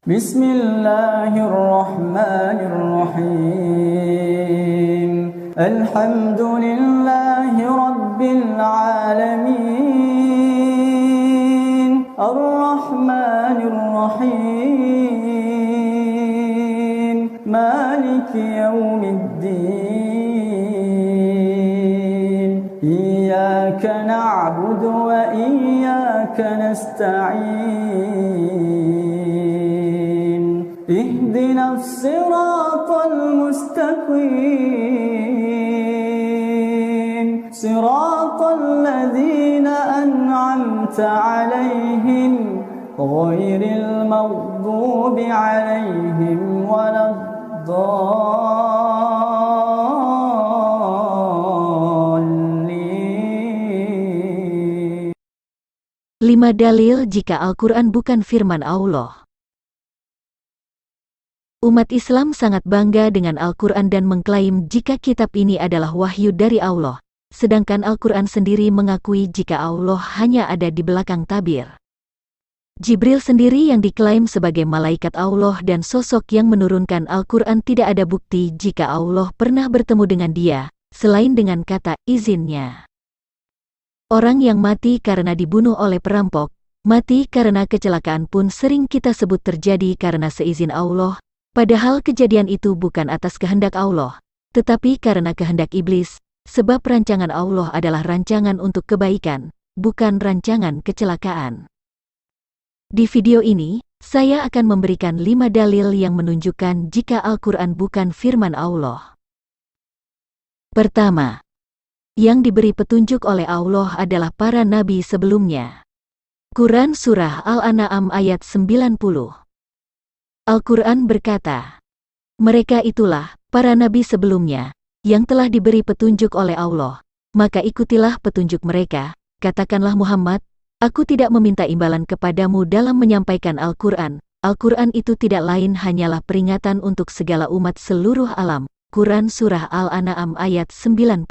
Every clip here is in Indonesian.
Bismillahirrahmanirrahim. Alhamdulillahi Rabbil alamin. Ar-Rahmanir-Rahim. Maliki yawmiddin. Iyyaka na'budu wa iyyaka nasta'in. اهدنا الصراط المستقيم صراط الذين أنعمت عليهم غير المغضوب عليهم ولا الضالين. 5 dalil jika Al-Quran bukan firman Allah. Umat Islam sangat bangga dengan Al-Quran dan mengklaim jika kitab ini adalah wahyu dari Allah, sedangkan Al-Quran sendiri mengakui jika Allah hanya ada di belakang tabir. Jibril sendiri yang diklaim sebagai malaikat Allah dan sosok yang menurunkan Al-Quran tidak ada bukti jika Allah pernah bertemu dengan dia, selain dengan kata izinnya. Orang yang mati karena dibunuh oleh perampok, mati karena kecelakaan pun sering kita sebut terjadi karena seizin Allah, padahal kejadian itu bukan atas kehendak Allah, tetapi karena kehendak iblis, sebab rancangan Allah adalah rancangan untuk kebaikan, bukan rancangan kecelakaan. Di video ini, saya akan memberikan 5 dalil yang menunjukkan jika Al-Quran bukan firman Allah. Pertama, yang diberi petunjuk oleh Allah adalah para nabi sebelumnya. Quran Surah Al-An'am ayat 90. Al-Quran berkata, mereka itulah, para nabi sebelumnya, yang telah diberi petunjuk oleh Allah, maka ikutilah petunjuk mereka. Katakanlah Muhammad, aku tidak meminta imbalan kepadamu dalam menyampaikan Al-Quran. Al-Quran itu tidak lain hanyalah peringatan untuk segala umat seluruh alam. Quran Surah Al-An'am ayat 90.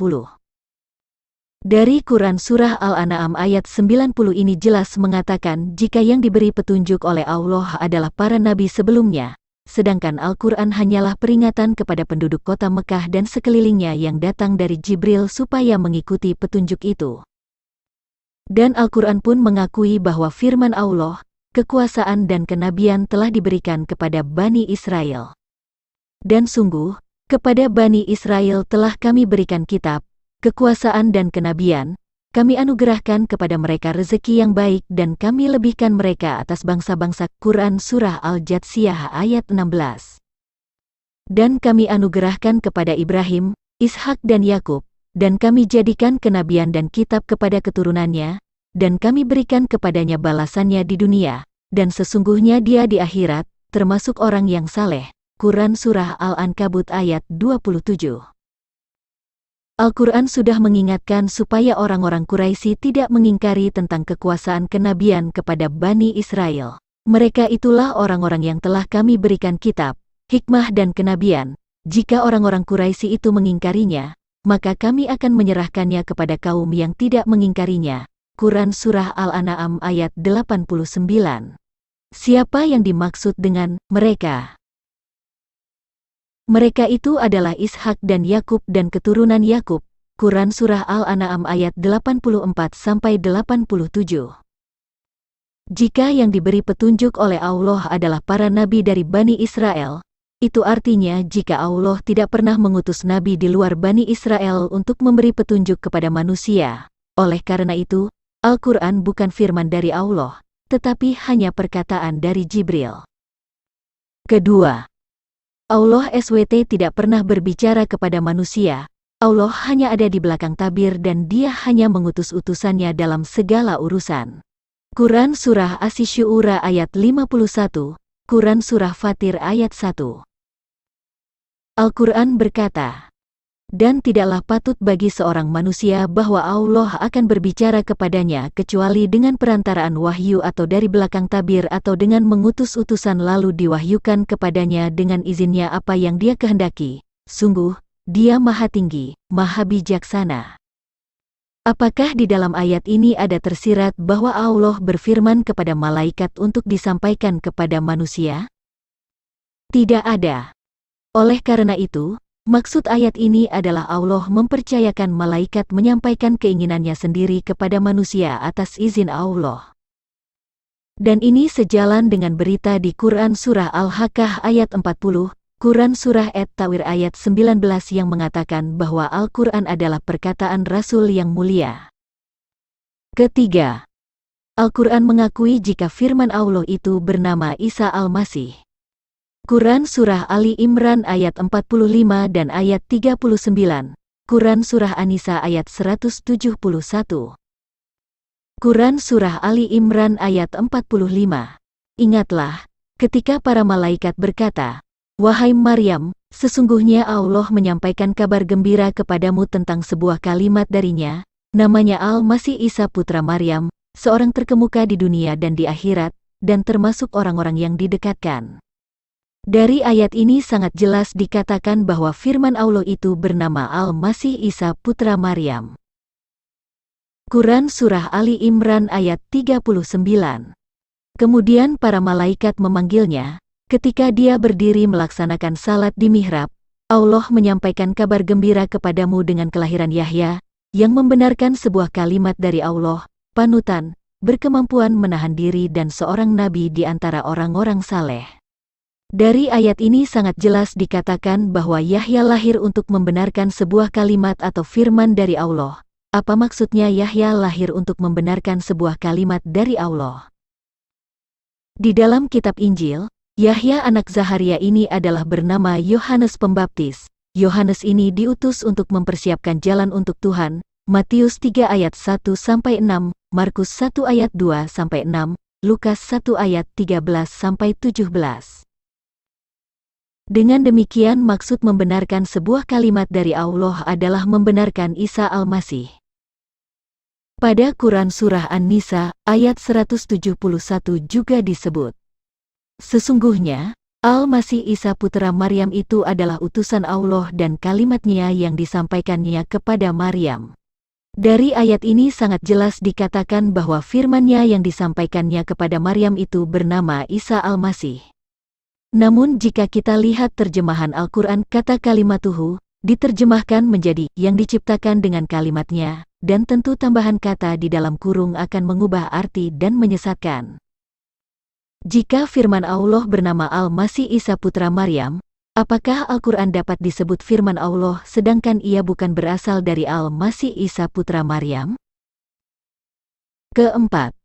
Dari Quran Surah Al-An'am ayat 90 ini jelas mengatakan jika yang diberi petunjuk oleh Allah adalah para nabi sebelumnya, sedangkan Al-Quran hanyalah peringatan kepada penduduk kota Mekah dan sekelilingnya yang datang dari Jibril supaya mengikuti petunjuk itu. Dan Al-Quran pun mengakui bahwa firman Allah, kekuasaan dan kenabian telah diberikan kepada Bani Israel. Dan sungguh, kepada Bani Israel telah kami berikan kitab, kekuasaan dan kenabian, kami anugerahkan kepada mereka rezeki yang baik dan kami lebihkan mereka atas bangsa-bangsa. Quran Surah Al-Jathiyah ayat 16. Dan kami anugerahkan kepada Ibrahim, Ishak dan Yakub, dan kami jadikan kenabian dan kitab kepada keturunannya, dan kami berikan kepadanya balasannya di dunia, dan sesungguhnya dia di akhirat, termasuk orang yang saleh. Quran Surah Al-Ankabut ayat 27. Al-Quran sudah mengingatkan supaya orang-orang Quraisy tidak mengingkari tentang kekuasaan kenabian kepada Bani Israel. Mereka itulah orang-orang yang telah kami berikan kitab, hikmah dan kenabian. Jika orang-orang Quraisy itu mengingkarinya, maka kami akan menyerahkannya kepada kaum yang tidak mengingkarinya. Quran Surah Al-An'am ayat 89. Siapa yang dimaksud dengan mereka? Mereka itu adalah Ishak dan Yakub dan keturunan Yakub. Quran Surah Al-An'am ayat 84-87. Jika yang diberi petunjuk oleh Allah adalah para nabi dari Bani Israel, itu artinya jika Allah tidak pernah mengutus nabi di luar Bani Israel untuk memberi petunjuk kepada manusia. Oleh karena itu, Al-Quran bukan firman dari Allah, tetapi hanya perkataan dari Jibril. Kedua, Allah SWT tidak pernah berbicara kepada manusia. Allah hanya ada di belakang tabir dan dia hanya mengutus utusannya dalam segala urusan. Quran Surah Asy-Syu'ara ayat 51, Quran Surah Fatir ayat 1. Al-Quran berkata, dan tidaklah patut bagi seorang manusia bahwa Allah akan berbicara kepadanya kecuali dengan perantaraan wahyu atau dari belakang tabir atau dengan mengutus utusan lalu diwahyukan kepadanya dengan izinnya apa yang dia kehendaki. Sungguh, dia maha tinggi, maha bijaksana. Apakah di dalam ayat ini ada tersirat bahwa Allah berfirman kepada malaikat untuk disampaikan kepada manusia? Tidak ada. Oleh karena itu, maksud ayat ini adalah Allah mempercayakan malaikat menyampaikan keinginannya sendiri kepada manusia atas izin Allah. Dan ini sejalan dengan berita di Quran Surah Al-Haqqah ayat 40, Quran Surah At-Tawir ayat 19 yang mengatakan bahwa Al-Quran adalah perkataan Rasul yang mulia. Ketiga, Al-Quran mengakui jika firman Allah itu bernama Isa Al-Masih. Quran Surah Ali Imran ayat 45 dan ayat 39, Quran Surah An-Nisa ayat 171. Quran Surah Ali Imran ayat 45. Ingatlah, ketika para malaikat berkata, "Wahai Maryam, sesungguhnya Allah menyampaikan kabar gembira kepadamu tentang sebuah kalimat darinya, namanya Al-Masih Isa putra Maryam, seorang terkemuka di dunia dan di akhirat, dan termasuk orang-orang yang didekatkan." Dari ayat ini sangat jelas dikatakan bahwa firman Allah itu bernama Al-Masih Isa putra Maryam. Quran Surah Ali Imran ayat 39. Kemudian para malaikat memanggilnya, ketika dia berdiri melaksanakan salat di mihrab, Allah menyampaikan kabar gembira kepadamu dengan kelahiran Yahya, yang membenarkan sebuah kalimat dari Allah, panutan, berkemampuan menahan diri dan seorang nabi di antara orang-orang saleh. Dari ayat ini sangat jelas dikatakan bahwa Yahya lahir untuk membenarkan sebuah kalimat atau firman dari Allah. Apa maksudnya Yahya lahir untuk membenarkan sebuah kalimat dari Allah? Di dalam kitab Injil, Yahya anak Zaharia ini adalah bernama Yohanes Pembaptis. Yohanes ini diutus untuk mempersiapkan jalan untuk Tuhan. Matius 3 ayat 1-6, Markus 1 ayat 2-6, Lukas 1 ayat 13-17. Dengan demikian maksud membenarkan sebuah kalimat dari Allah adalah membenarkan Isa Al-Masih. Pada Quran Surah An-Nisa, ayat 171 juga disebut, "Sesungguhnya, Al-Masih Isa putra Maryam itu adalah utusan Allah dan kalimatnya yang disampaikannya kepada Maryam." Dari ayat ini sangat jelas dikatakan bahwa firman-Nya yang disampaikannya kepada Maryam itu bernama Isa Al-Masih. Namun jika kita lihat terjemahan Al-Quran, kata kalimatuhu diterjemahkan menjadi yang diciptakan dengan kalimatnya, dan tentu tambahan kata di dalam kurung akan mengubah arti dan menyesatkan. Jika firman Allah bernama Al-Masih Isa putra Maryam, apakah Al-Quran dapat disebut firman Allah sedangkan ia bukan berasal dari Al-Masih Isa putra Maryam? Keempat,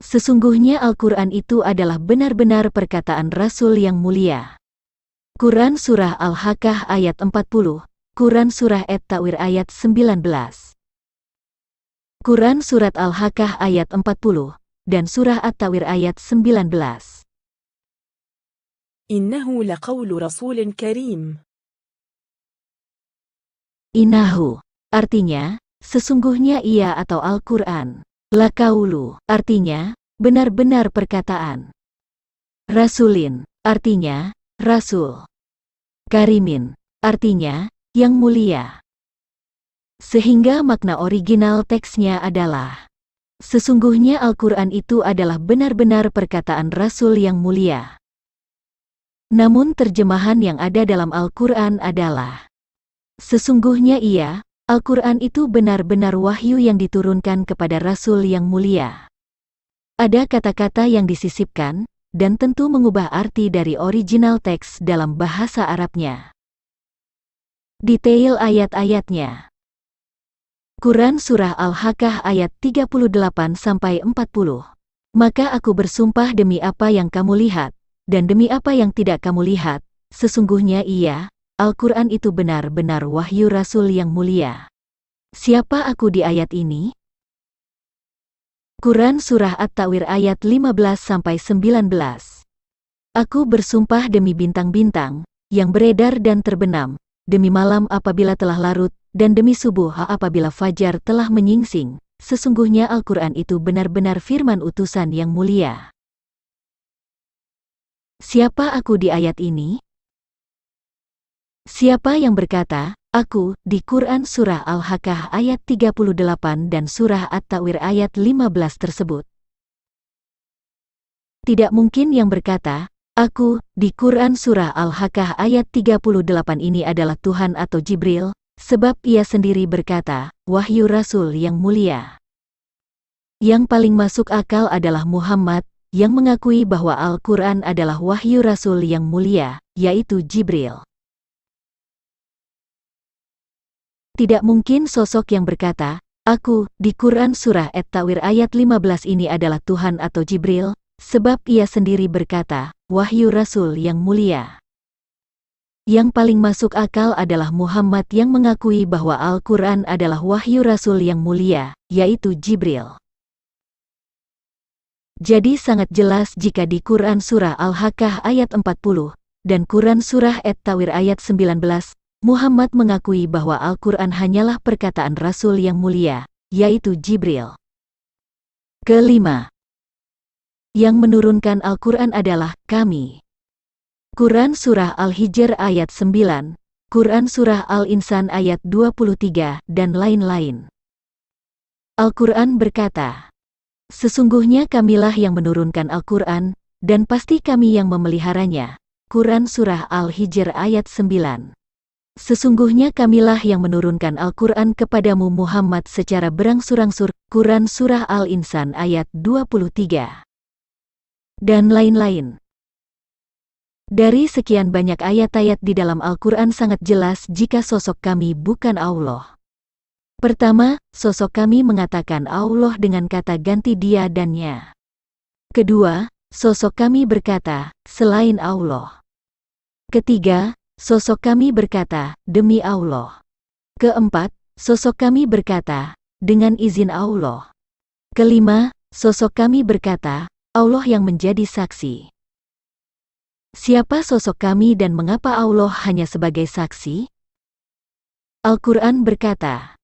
sesungguhnya Al-Quran itu adalah benar-benar perkataan Rasul yang mulia. Quran Surah Al-Haqqah ayat 40, Quran Surah At-Tawir ayat 19. Quran Surat Al-Haqqah ayat 40, dan Surah At-Tawir ayat 19. Innahu laqawlu rasulin karim. Innahu, artinya, sesungguhnya ia atau Al-Quran. Laqaulu, artinya, benar-benar perkataan. Rasulin, artinya, Rasul. Karimin, artinya, yang mulia. Sehingga makna original teksnya adalah, sesungguhnya Al-Quran itu adalah benar-benar perkataan Rasul yang mulia. Namun terjemahan yang ada dalam Al-Quran adalah, sesungguhnya ia, Al-Quran itu benar-benar wahyu yang diturunkan kepada Rasul yang mulia. Ada kata-kata yang disisipkan, dan tentu mengubah arti dari original teks dalam bahasa Arabnya. Detail ayat-ayatnya. Quran Surah Al-Haqqah ayat 38-40. Maka aku bersumpah demi apa yang kamu lihat, dan demi apa yang tidak kamu lihat, sesungguhnya ia, Al-Quran itu benar-benar wahyu Rasul yang mulia. Siapa aku di ayat ini? Quran Surah At-Tawir ayat 15-19. Aku bersumpah demi bintang-bintang, yang beredar dan terbenam, demi malam apabila telah larut, dan demi subuh apabila fajar telah menyingsing, sesungguhnya Al-Quran itu benar-benar firman utusan yang mulia. Siapa aku di ayat ini? Siapa yang berkata, aku, di Quran Surah Al-Haqqah ayat 38 dan Surah At-Tawir ayat 15 tersebut? Tidak mungkin yang berkata, Aku, di Quran Surah Al-Haqqah ayat 38 ini adalah Tuhan atau Jibril, sebab ia sendiri berkata, wahyu Rasul yang mulia. Yang paling masuk akal adalah Muhammad, yang mengakui bahwa Al-Quran adalah wahyu Rasul yang mulia, yaitu Jibril. Tidak mungkin sosok yang berkata, aku, di Quran Surah At-Tawir ayat 15 ini adalah Tuhan atau Jibril, sebab ia sendiri berkata, wahyu Rasul yang mulia. Yang paling masuk akal adalah Muhammad yang mengakui bahwa Al-Quran adalah wahyu Rasul yang mulia, yaitu Jibril. Jadi sangat jelas jika di Quran Surah Al-Haqqah ayat 40, dan Quran Surah At-Tawir ayat 19, Muhammad mengakui bahwa Al-Quran hanyalah perkataan Rasul yang mulia, yaitu Jibril. Kelima, yang menurunkan Al-Quran adalah kami. Quran Surah Al-Hijr ayat 9, Quran Surah Al-Insan ayat 23, dan lain-lain. Al-Quran berkata, sesungguhnya kamilah yang menurunkan Al-Quran, dan pasti kami yang memeliharanya. Quran Surah Al-Hijr ayat 9. Sesungguhnya kamilah yang menurunkan Al-Quran kepadamu Muhammad secara berangsur-angsur. Quran Surah Al-Insan ayat 23. Dan lain-lain. Dari sekian banyak ayat-ayat di dalam Al-Quran sangat jelas jika sosok kami bukan Allah. Pertama, sosok kami mengatakan Allah dengan kata ganti dia dan nya. Kedua, sosok kami berkata, selain Allah. Ketiga, sosok kami berkata, demi Allah. Keempat, sosok kami berkata, dengan izin Allah. Kelima, sosok kami berkata, Allah yang menjadi saksi. Siapa sosok kami dan mengapa Allah hanya sebagai saksi? Al-Quran berkata,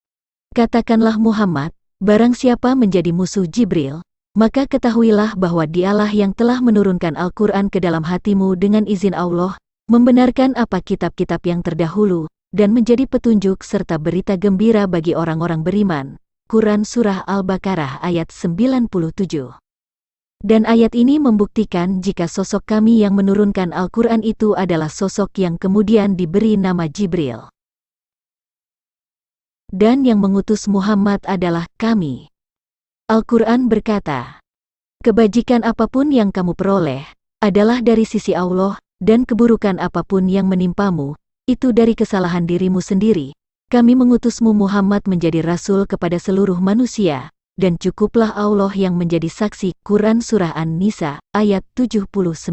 katakanlah Muhammad, barang siapa menjadi musuh Jibril, maka ketahuilah bahwa dialah yang telah menurunkan Al-Quran ke dalam hatimu dengan izin Allah, membenarkan apa kitab-kitab yang terdahulu, dan menjadi petunjuk serta berita gembira bagi orang-orang beriman. Quran Surah Al-Baqarah ayat 97. Dan ayat ini membuktikan jika sosok kami yang menurunkan Al-Quran itu adalah sosok yang kemudian diberi nama Jibril. Dan yang mengutus Muhammad adalah kami. Al-Quran berkata, kebajikan apapun yang kamu peroleh, adalah dari sisi Allah, dan keburukan apapun yang menimpamu, itu dari kesalahan dirimu sendiri. Kami mengutusmu Muhammad menjadi rasul kepada seluruh manusia, dan cukuplah Allah yang menjadi saksi. Quran Surah An-Nisa, ayat 79.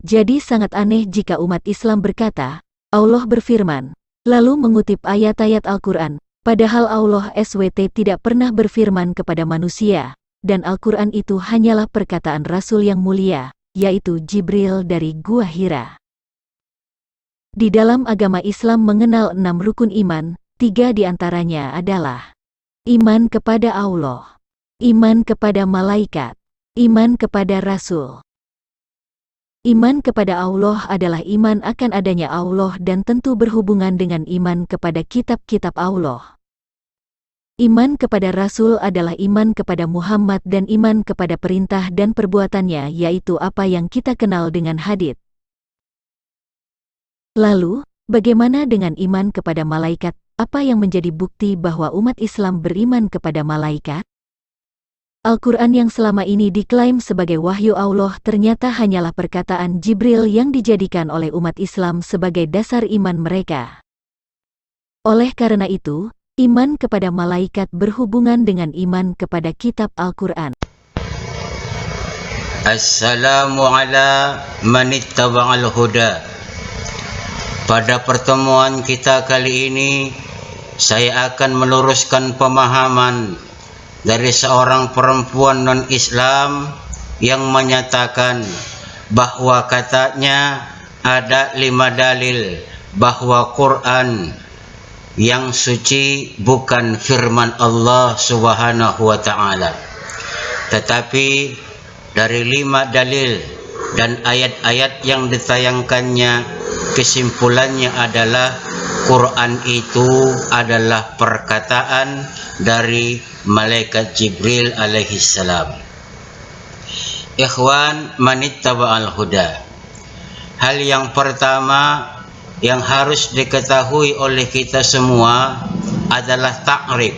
Jadi sangat aneh jika umat Islam berkata, Allah berfirman, lalu mengutip ayat-ayat Al-Quran, padahal Allah SWT tidak pernah berfirman kepada manusia, dan Al-Quran itu hanyalah perkataan Rasul yang mulia, yaitu Jibril dari Gua Hira. Di dalam agama Islam mengenal 6 rukun iman, 3 di antaranya adalah iman kepada Allah, iman kepada malaikat, iman kepada Rasul. Iman kepada Allah adalah iman akan adanya Allah dan tentu berhubungan dengan iman kepada kitab-kitab Allah. Iman kepada Rasul adalah iman kepada Muhammad dan iman kepada perintah dan perbuatannya, yaitu apa yang kita kenal dengan hadits. Lalu, bagaimana dengan iman kepada malaikat? Apa yang menjadi bukti bahwa umat Islam beriman kepada malaikat? Al-Quran yang selama ini diklaim sebagai wahyu Allah ternyata hanyalah perkataan Jibril yang dijadikan oleh umat Islam sebagai dasar iman mereka. Oleh karena itu, iman kepada malaikat berhubungan dengan iman kepada kitab Al-Quran. Assalamu ala man ittaba'al huda. Pada pertemuan kita kali ini, saya akan meluruskan pemahaman dari seorang perempuan non-Islam yang menyatakan bahwa katanya ada 5 dalil bahwa Quran yang suci bukan firman Allah Subhanahu wa Ta'ala. Tetapi dari 5 dalil dan ayat-ayat yang ditayangkannya, kesimpulannya adalah Quran itu adalah perkataan dari malaikat Jibril alaihissalam. Ikhwan manittaba'al huda. Hal yang pertama yang harus diketahui oleh kita semua adalah ta'rif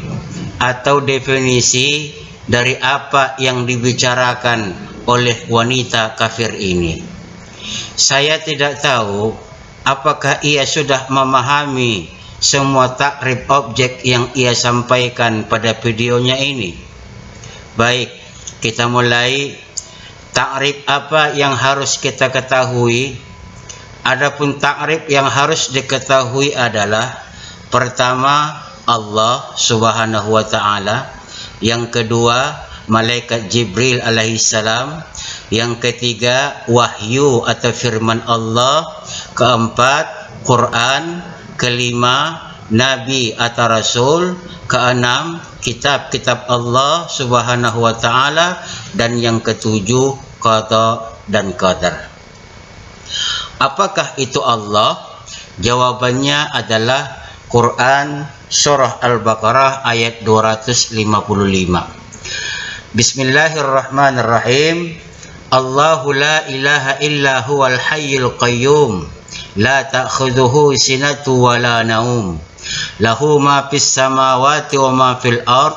atau definisi dari apa yang dibicarakan oleh wanita kafir ini. Saya tidak tahu apakah ia sudah memahami semua ta'rif objek yang ia sampaikan pada videonya ini. Baik, kita mulai. Ta'rif apa yang harus kita ketahui? Adapun ta'rif yang harus diketahui adalah pertama Allah Subhanahu wa taala, yang kedua malaikat Jibril alaihissalam, yang ketiga wahyu atau firman Allah, keempat Quran, kelima nabi atau rasul, keenam kitab-kitab Allah Subhanahu wa taala, dan yang ketujuh qada dan qadar. Apakah itu Allah? Jawabannya adalah Quran surah Al-Baqarah ayat 255. Bismillahirrahmanirrahim. Allahu la ilaha illa huwal hayyul qayyum la ta'khudhuhu sinatu wa la naum lahu ma fis samawati wa ma fil ard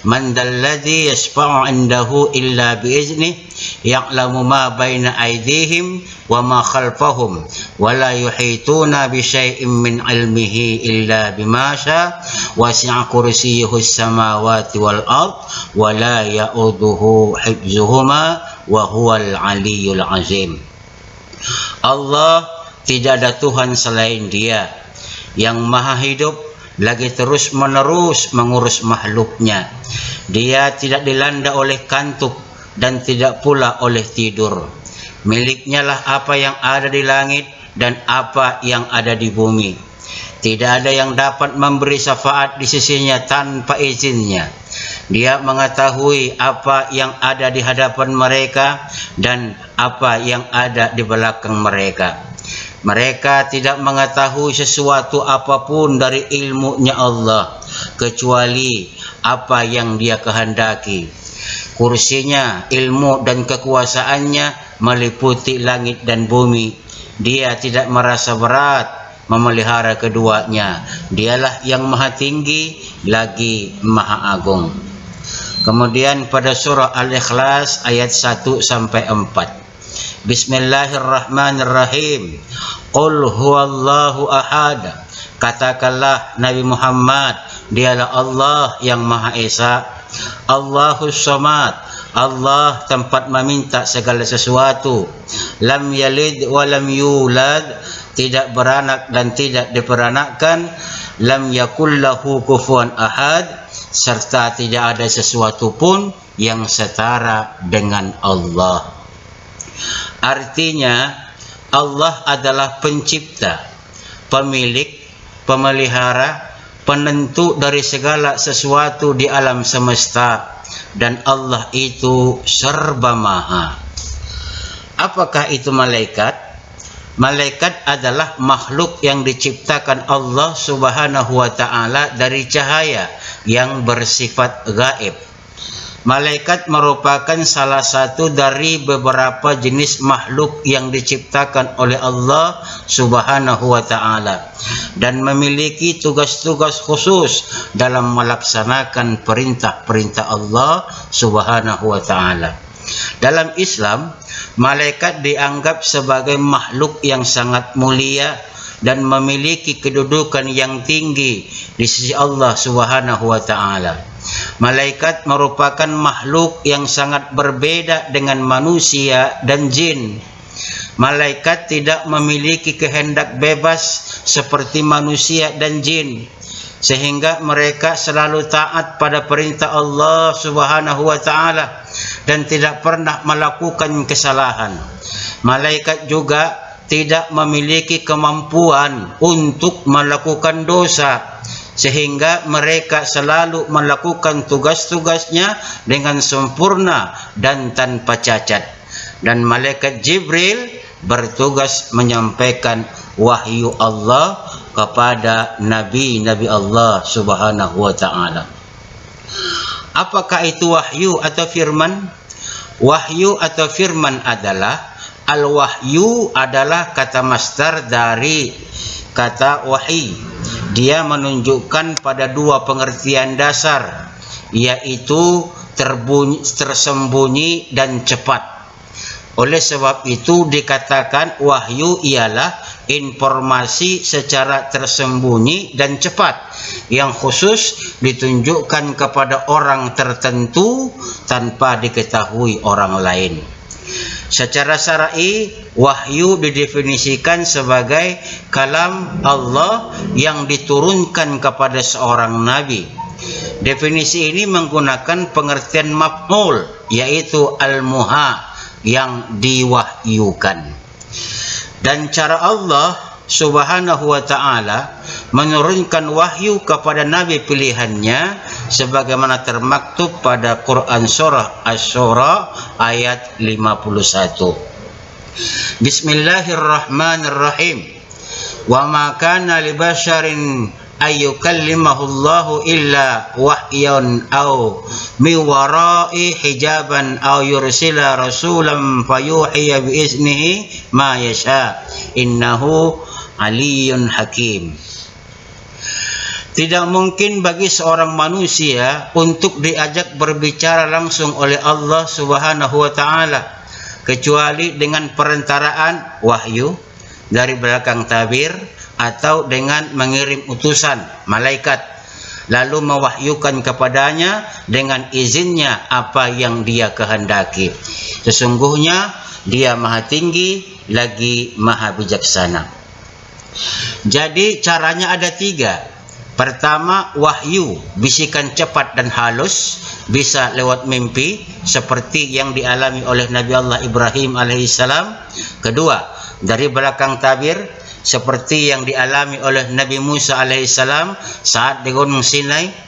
man dalladhi yashfa'u 'indahu illa bi'izni ya'lamu ma baina aydihim wa ma khalfahum wa la yuhituna bi syai'in min 'ilmihi illa bima syaa wasi'a kursiyyuhu as-samawati wal ard wa la ya'uduhu hifdzuhuma wa huwal 'aliyyul 'azim. Allah, tidak ada Tuhan selain Dia yang maha hidup lagi terus menerus mengurus makhluknya. Dia tidak dilanda oleh kantuk dan tidak pula oleh tidur. Miliknya lah apa yang ada di langit dan apa yang ada di bumi. Tidak ada yang dapat memberi syafaat di sisinya tanpa izinnya. Dia mengetahui apa yang ada di hadapan mereka dan apa yang ada di belakang mereka. Mereka tidak mengetahui sesuatu apapun dari ilmunya Allah kecuali apa yang Dia kehendaki. Kursinya, ilmu dan kekuasaannya meliputi langit dan bumi. Dia tidak merasa berat memelihara keduanya. Dialah yang maha tinggi lagi maha agung. Kemudian pada surah Al-Ikhlas ayat 1 sampai 4. Bismillahirrahmanirrahim. Qul huwallahu ahad. Katakanlah Nabi Muhammad, Dialah Allah yang Maha Esa. Allahus Samad. Allah tempat meminta segala sesuatu. Lam yalid wa lam yulad. Tidak beranak dan tidak diperanakkan. Lam yakul lahu kufuwan ahad. Serta tidak ada sesuatu pun yang setara dengan Allah. Artinya Allah adalah pencipta, pemilik, pemelihara, penentu dari segala sesuatu di alam semesta, dan Allah itu serba maha. Apakah itu malaikat? Malaikat adalah makhluk yang diciptakan Allah Subhanahu wa taala dari cahaya yang bersifat gaib. Malaikat merupakan salah satu dari beberapa jenis makhluk yang diciptakan oleh Allah Subhanahu wa taala dan memiliki tugas-tugas khusus dalam melaksanakan perintah-perintah Allah Subhanahu wa taala. Dalam Islam, malaikat dianggap sebagai makhluk yang sangat mulia dan memiliki kedudukan yang tinggi di sisi Allah Subhanahu wa taala. Malaikat merupakan makhluk yang sangat berbeda dengan manusia dan jin. Malaikat tidak memiliki kehendak bebas seperti manusia dan jin, sehingga mereka selalu taat pada perintah Allah Subhanahu wa taala dan tidak pernah melakukan kesalahan. Malaikat juga tidak memiliki kemampuan untuk melakukan dosa, sehingga mereka selalu melakukan tugas-tugasnya dengan sempurna dan tanpa cacat. Dan malaikat Jibril bertugas menyampaikan wahyu Allah kepada nabi-nabi Allah Subhanahu wa taala. Apakah itu wahyu atau firman? Wahyu atau firman adalah, al-wahyu adalah kata masdar dari kata wahi. Dia menunjukkan pada dua pengertian dasar, yaitu tersembunyi dan cepat. Oleh sebab itu dikatakan wahyu ialah informasi secara tersembunyi dan cepat yang khusus ditunjukkan kepada orang tertentu tanpa diketahui orang lain. Secara syar'i, wahyu didefinisikan sebagai kalam Allah yang diturunkan kepada seorang nabi. Definisi ini menggunakan pengertian maf'ul, yaitu al-muha, yang diwahyukan. Dan cara Allah Subhanahu wa ta'ala menurunkan wahyu kepada nabi pilihannya sebagaimana termaktub pada Quran surah Asy-Syura ayat 51. Bismillahirrahmanirrahim. Wa ma kana li basharin ayyukallimahullahu illa wahyan aw min wara'i hijaban aw yursila rasulan fayuhiya bi iznihi ma yasha innahu aliyyun hakim. Tidak mungkin bagi seorang manusia untuk diajak berbicara langsung oleh Allah Subhanahu wa ta'ala kecuali dengan perantaraan wahyu dari belakang tabir atau dengan mengirim utusan malaikat lalu mewahyukan kepadanya dengan izinnya apa yang dia kehendaki. Sesungguhnya dia maha tinggi lagi maha bijaksana. Jadi caranya ada tiga. Pertama, wahyu, bisikan cepat dan halus, bisa lewat mimpi seperti yang dialami oleh Nabi Allah Ibrahim alaihissalam. Kedua, dari belakang tabir seperti yang dialami oleh Nabi Musa alaihissalam saat di Gunung Sinai.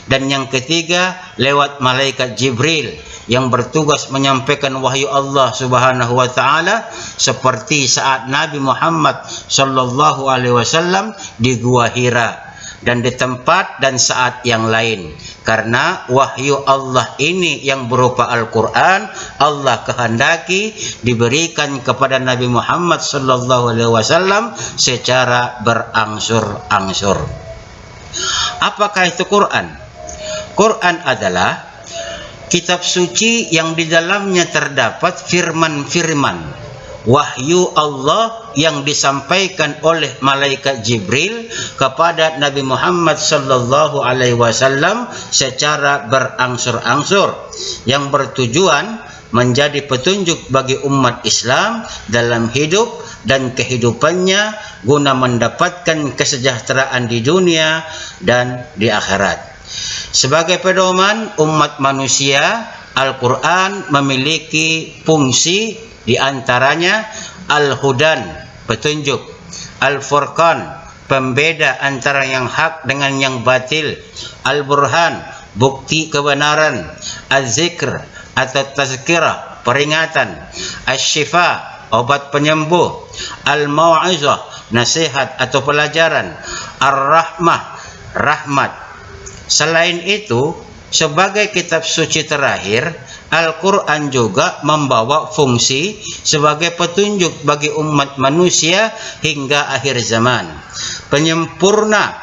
Dan yang ketiga, lewat malaikat Jibril yang bertugas menyampaikan wahyu Allah Subhanahu wa ta'ala seperti saat Nabi Muhammad sallallahu alaihi wasallam di Gua Hira dan di tempat dan saat yang lain. Karena wahyu Allah ini yang berupa Al-Quran, Allah kehendaki diberikan kepada Nabi Muhammad sallallahu alaihi wasallam secara berangsur-angsur. Apakah itu Quran? Quran adalah kitab suci yang di dalamnya terdapat firman-firman wahyu Allah yang disampaikan oleh malaikat Jibril kepada Nabi Muhammad sallallahu alaihi wasallam secara berangsur-angsur yang bertujuan menjadi petunjuk bagi umat Islam dalam hidup dan kehidupannya guna mendapatkan kesejahteraan di dunia dan di akhirat. Sebagai pedoman umat manusia, Al-Quran memiliki fungsi di antaranya Al-Hudan, petunjuk, Al-Furqan, pembeda antara yang hak dengan yang batil, Al-Burhan, bukti kebenaran, Az-Zikr atau tazkirah, peringatan, Asy-Syifa, obat penyembuh, Al-Mau'izah, nasihat atau pelajaran, Ar-Rahmah, rahmat. Selain itu, sebagai kitab suci terakhir, Al-Quran juga membawa fungsi sebagai petunjuk bagi umat manusia hingga akhir zaman, penyempurna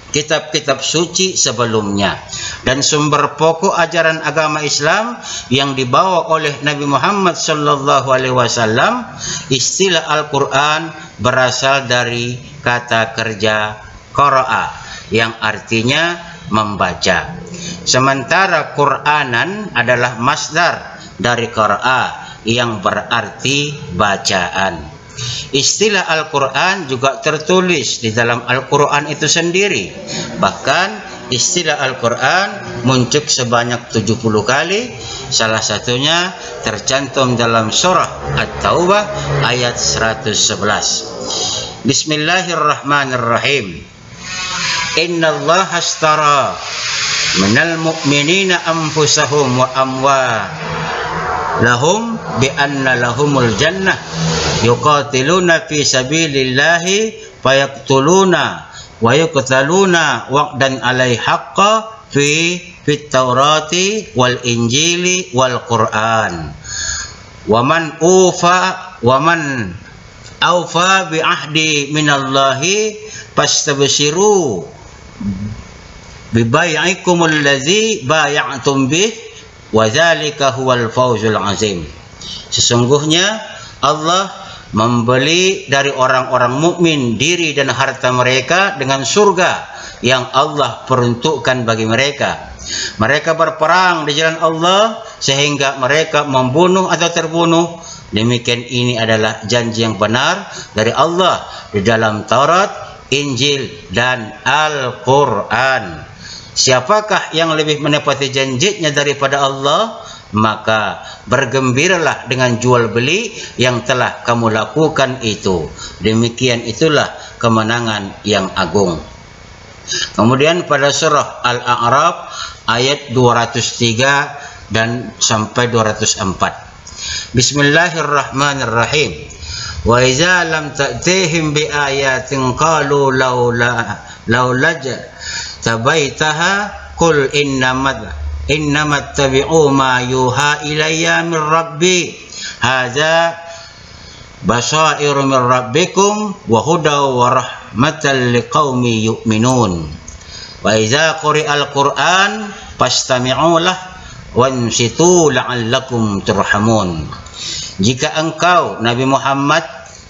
kitab-kitab suci sebelumnya, dan sumber pokok ajaran agama Islam yang dibawa oleh Nabi Muhammad sallallahu alaihi wasallam. Istilah Al-Quran berasal dari kata kerja qara'a yang artinya membaca. Sementara Qur'anan adalah masdar dari qara'a yang berarti bacaan. Istilah Al-Quran juga tertulis di dalam Al-Quran itu sendiri. Bahkan istilah Al-Quran muncul sebanyak 70 kali. Salah satunya tercantum dalam surah At-Taubah ayat 111. Bismillahirrahmanirrahim. Innallaha ashtara minal mu'minina anfusahum wa amwalahum bi anna lahumul jannah yuqatiluna fi sabilillahi fayaqtuluna wa yuqtaluna wa'dan alaihi haqqa fit Taurati wal Injili wal Quran. Wa man aufa bi ahdi minallahi fastabshiru bi bai'ikumul ladzi bay'atum bih wa dzalika huwal fawzul azim. Sesungguhnya Allah membeli dari orang-orang mukmin diri dan harta mereka dengan surga yang Allah peruntukkan bagi mereka. Mereka berperang di jalan Allah sehingga mereka membunuh atau terbunuh. Demikian ini adalah janji yang benar dari Allah di dalam Taurat, Injil, dan Al-Quran. Siapakah yang lebih menepati janjinya daripada Allah? Maka bergembiralah dengan jual beli yang telah kamu lakukan itu. Demikian itulah kemenangan yang agung. Kemudian pada surah Al-A'raf ayat 203 dan sampai 204. Bismillahirrahmanirrahim. Wa iza lam ta'tihim bi ayatin qalu laula tabaitaha qul innamat tabi'u ma yuha ilayya min rabbi hadza basairu min rabbikum wa hudaw wa rahmatan liqaumi yu'minun. Wa idza quri'al Qur'an fastami'u lah wansitu la'allakum turhamun. Jika engkau Nabi Muhammad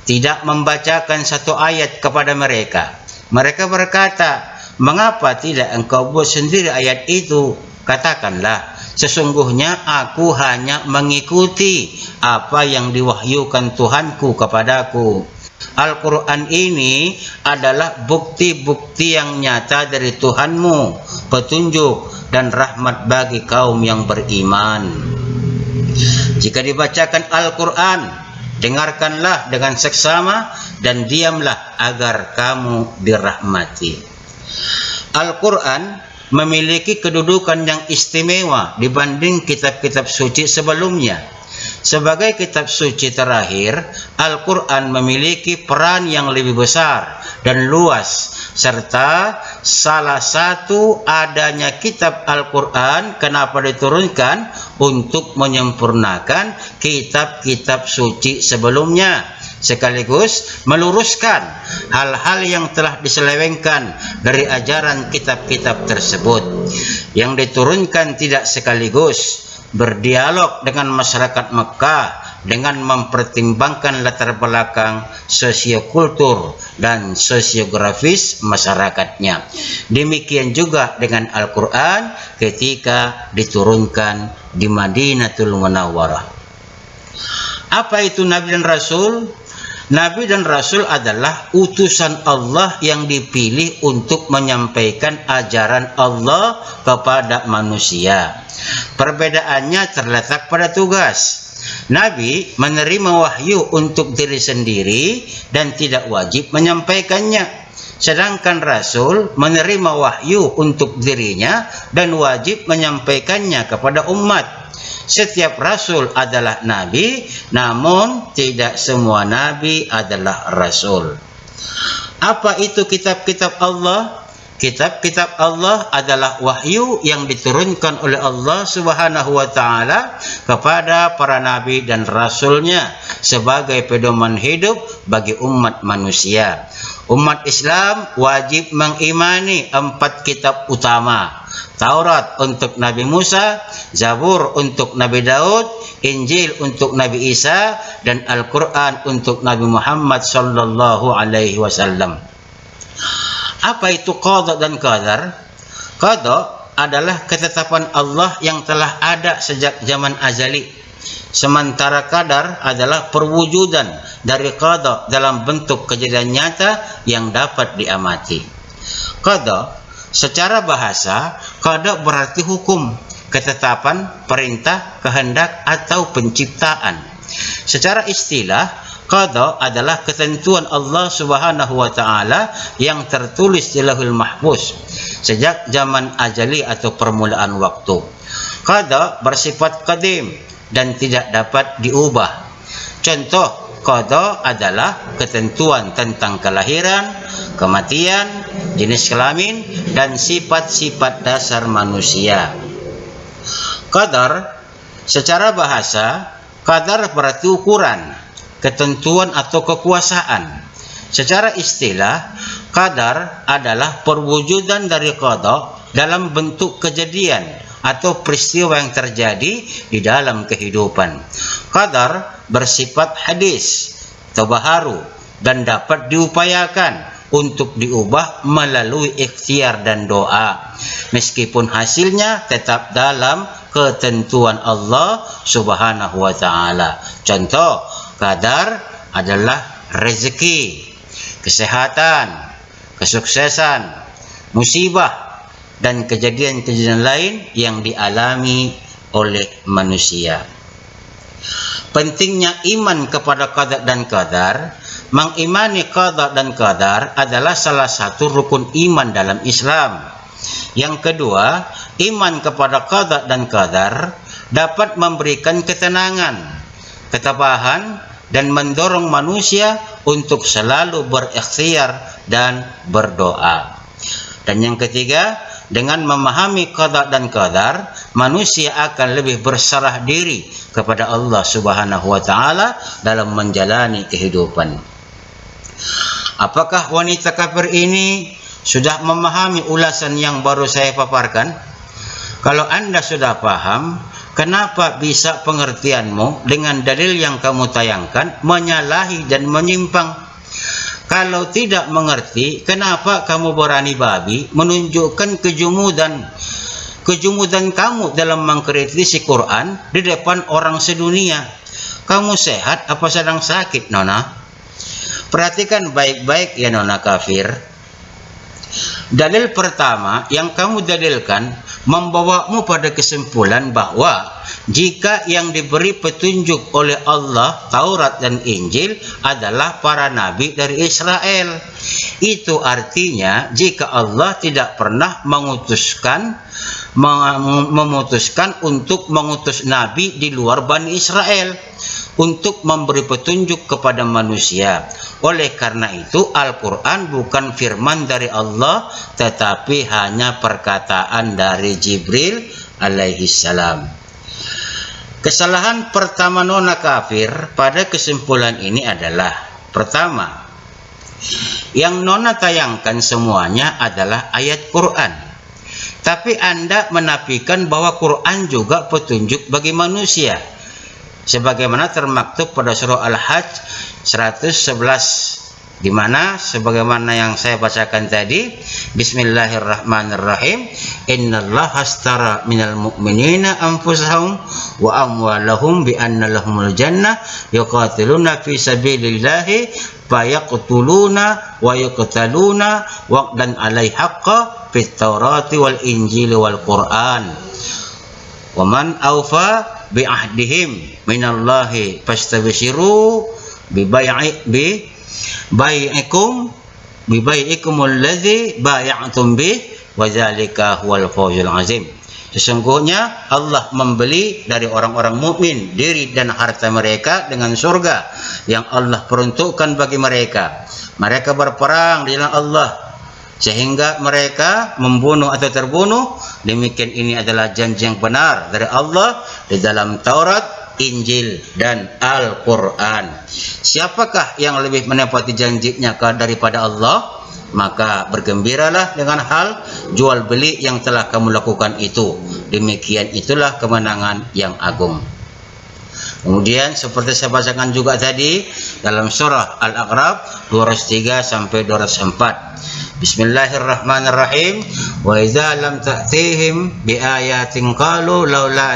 tidak membacakan satu ayat kepada mereka, mereka berkata, mengapa tidak engkau buat sendiri ayat itu? Katakanlah, sesungguhnya aku hanya mengikuti apa yang diwahyukan Tuhanku kepadaku. Al-Quran ini adalah bukti-bukti yang nyata dari Tuhanmu, petunjuk dan rahmat bagi kaum yang beriman. Jika dibacakan Al-Quran, dengarkanlah dengan seksama dan diamlah agar kamu dirahmati. Al-Quran memiliki kedudukan yang istimewa dibanding kitab-kitab suci sebelumnya. Sebagai kitab suci terakhir, Al-Quran memiliki peran yang lebih besar dan luas, serta salah satu adanya kitab Al-Quran kenapa diturunkan untuk menyempurnakan kitab-kitab suci sebelumnya, sekaligus meluruskan hal-hal yang telah diselewengkan dari ajaran kitab-kitab tersebut. Yang diturunkan tidak sekaligus, berdialog dengan masyarakat Mekah dengan mempertimbangkan latar belakang sosiokultur dan sosiografis masyarakatnya. Demikian juga dengan Al-Quran ketika diturunkan di Madinatul Munawwarah. Apa itu Nabi dan Rasul? Nabi dan Rasul adalah utusan Allah yang dipilih untuk menyampaikan ajaran Allah kepada manusia. Perbedaannya terletak pada tugas. Nabi menerima wahyu untuk diri sendiri dan tidak wajib menyampaikannya. Sedangkan Rasul menerima wahyu untuk dirinya dan wajib menyampaikannya kepada umat. Setiap Rasul adalah Nabi, namun tidak semua Nabi adalah Rasul. Apa itu kitab-kitab Allah? Kitab-kitab Allah adalah wahyu yang diturunkan oleh Allah Subhanahu wa Ta'ala kepada para nabi dan rasulnya sebagai pedoman hidup bagi umat manusia. Umat Islam wajib mengimani 4 kitab utama: Taurat untuk Nabi Musa, Zabur untuk Nabi Daud, Injil untuk Nabi Isa, dan Al-Quran untuk Nabi Muhammad sallallahu alaihi wasallam. Apa itu qada dan qadar? Qada adalah ketetapan Allah yang telah ada sejak zaman azali. Sementara qadar adalah perwujudan dari qada dalam bentuk kejadian nyata yang dapat diamati. Qada secara bahasa, qada berarti hukum, ketetapan, perintah, kehendak atau penciptaan. Secara istilah, qada adalah ketentuan Allah Subhanahu wa Ta'ala yang tertulis di Lauhul Mahfuz sejak zaman azali atau permulaan waktu. Qada bersifat qadim dan tidak dapat diubah. Contoh qada adalah ketentuan tentang kelahiran, kematian, jenis kelamin, dan sifat-sifat dasar manusia. Qadar secara bahasa, qadar berarti ukuran, ketentuan atau kekuasaan. Secara istilah, qadar adalah perwujudan dari qada dalam bentuk kejadian atau peristiwa yang terjadi di dalam kehidupan. Qadar bersifat hadis atau baharu dan dapat diupayakan untuk diubah melalui ikhtiar dan doa, meskipun hasilnya tetap dalam ketentuan Allah Subhanahu wa taala. Contoh, qadar adalah rezeki, kesehatan, kesuksesan, musibah, dan kejadian-kejadian lain yang dialami oleh manusia. Pentingnya iman kepada qada dan qadar. Mengimani qada dan qadar adalah salah satu rukun iman dalam Islam. Yang kedua, iman kepada qada dan qadar dapat memberikan ketenangan, ketabahan, dan mendorong manusia untuk selalu berikhtiar dan berdoa. Dan yang ketiga, dengan memahami qada dan qadar, manusia akan lebih berserah diri kepada Allah Subhanahu wa taala dalam menjalani kehidupan. Apakah wanita kafir ini sudah memahami ulasan yang baru saya paparkan? Kalau Anda sudah paham, kenapa bisa pengertianmu dengan dalil yang kamu tayangkan menyalahi dan menyimpang? Kalau tidak mengerti, kenapa kamu berani babi menunjukkan kejumudan kamu dalam mengkritisi Quran di depan orang sedunia? Kamu sehat apa sedang sakit, Nona? Perhatikan baik-baik ya, Nona kafir. Dalil pertama yang kamu dalilkan membawamu pada kesimpulan bahwa jika yang diberi petunjuk oleh Allah, Taurat dan Injil adalah para nabi dari Israel. Itu artinya jika Allah tidak pernah memutuskan untuk mengutus nabi di luar Bani Israel untuk memberi petunjuk kepada manusia. Oleh karena itu, Al-Quran bukan firman dari Allah, tetapi hanya perkataan dari Jibril alaihissalam. Kesalahan pertama Nona kafir pada kesimpulan ini adalah, pertama, yang Nona tayangkan semuanya adalah ayat Quran. Tapi Anda menafikan bahwa Quran juga petunjuk bagi manusia, sebagaimana termaktub pada surah Al-Hajj 111, di mana sebagaimana yang saya bacakan tadi, Bismillahirrahmanirrahim, innallaha astara minal mu'minina anfusahum wa amwalahum bi anna lahumul jannah yuqatiluna fi sabilillahi fayaqtuluna wa yuqtaluna wa'dan alaihi haqqa fit taurati wal injili wal qur'an wa man awfa bi ahdihim minallahi fastabshiru bi bai'ikum alladzi bai'tum bih wa dzalika huwal fawzul azim. Sesungguhnya Allah membeli dari orang-orang mukmin diri dan harta mereka dengan surga yang Allah peruntukkan bagi mereka. Mereka berperang di jalan Allah sehingga mereka membunuh atau terbunuh. Demikian ini adalah janji yang benar dari Allah di dalam Taurat, Injil, dan Al-Quran. Siapakah yang lebih menepati janjinya daripada Allah? Maka bergembiralah dengan hal jual beli yang telah kamu lakukan itu. Demikian itulah kemenangan yang agung. Kemudian seperti saya bacakan juga tadi dalam surah Al-A'raf 203 sampai 204. Bismillahirrahmanirrahim. Wa idza lam ta'tihim bi ayatin qalu laula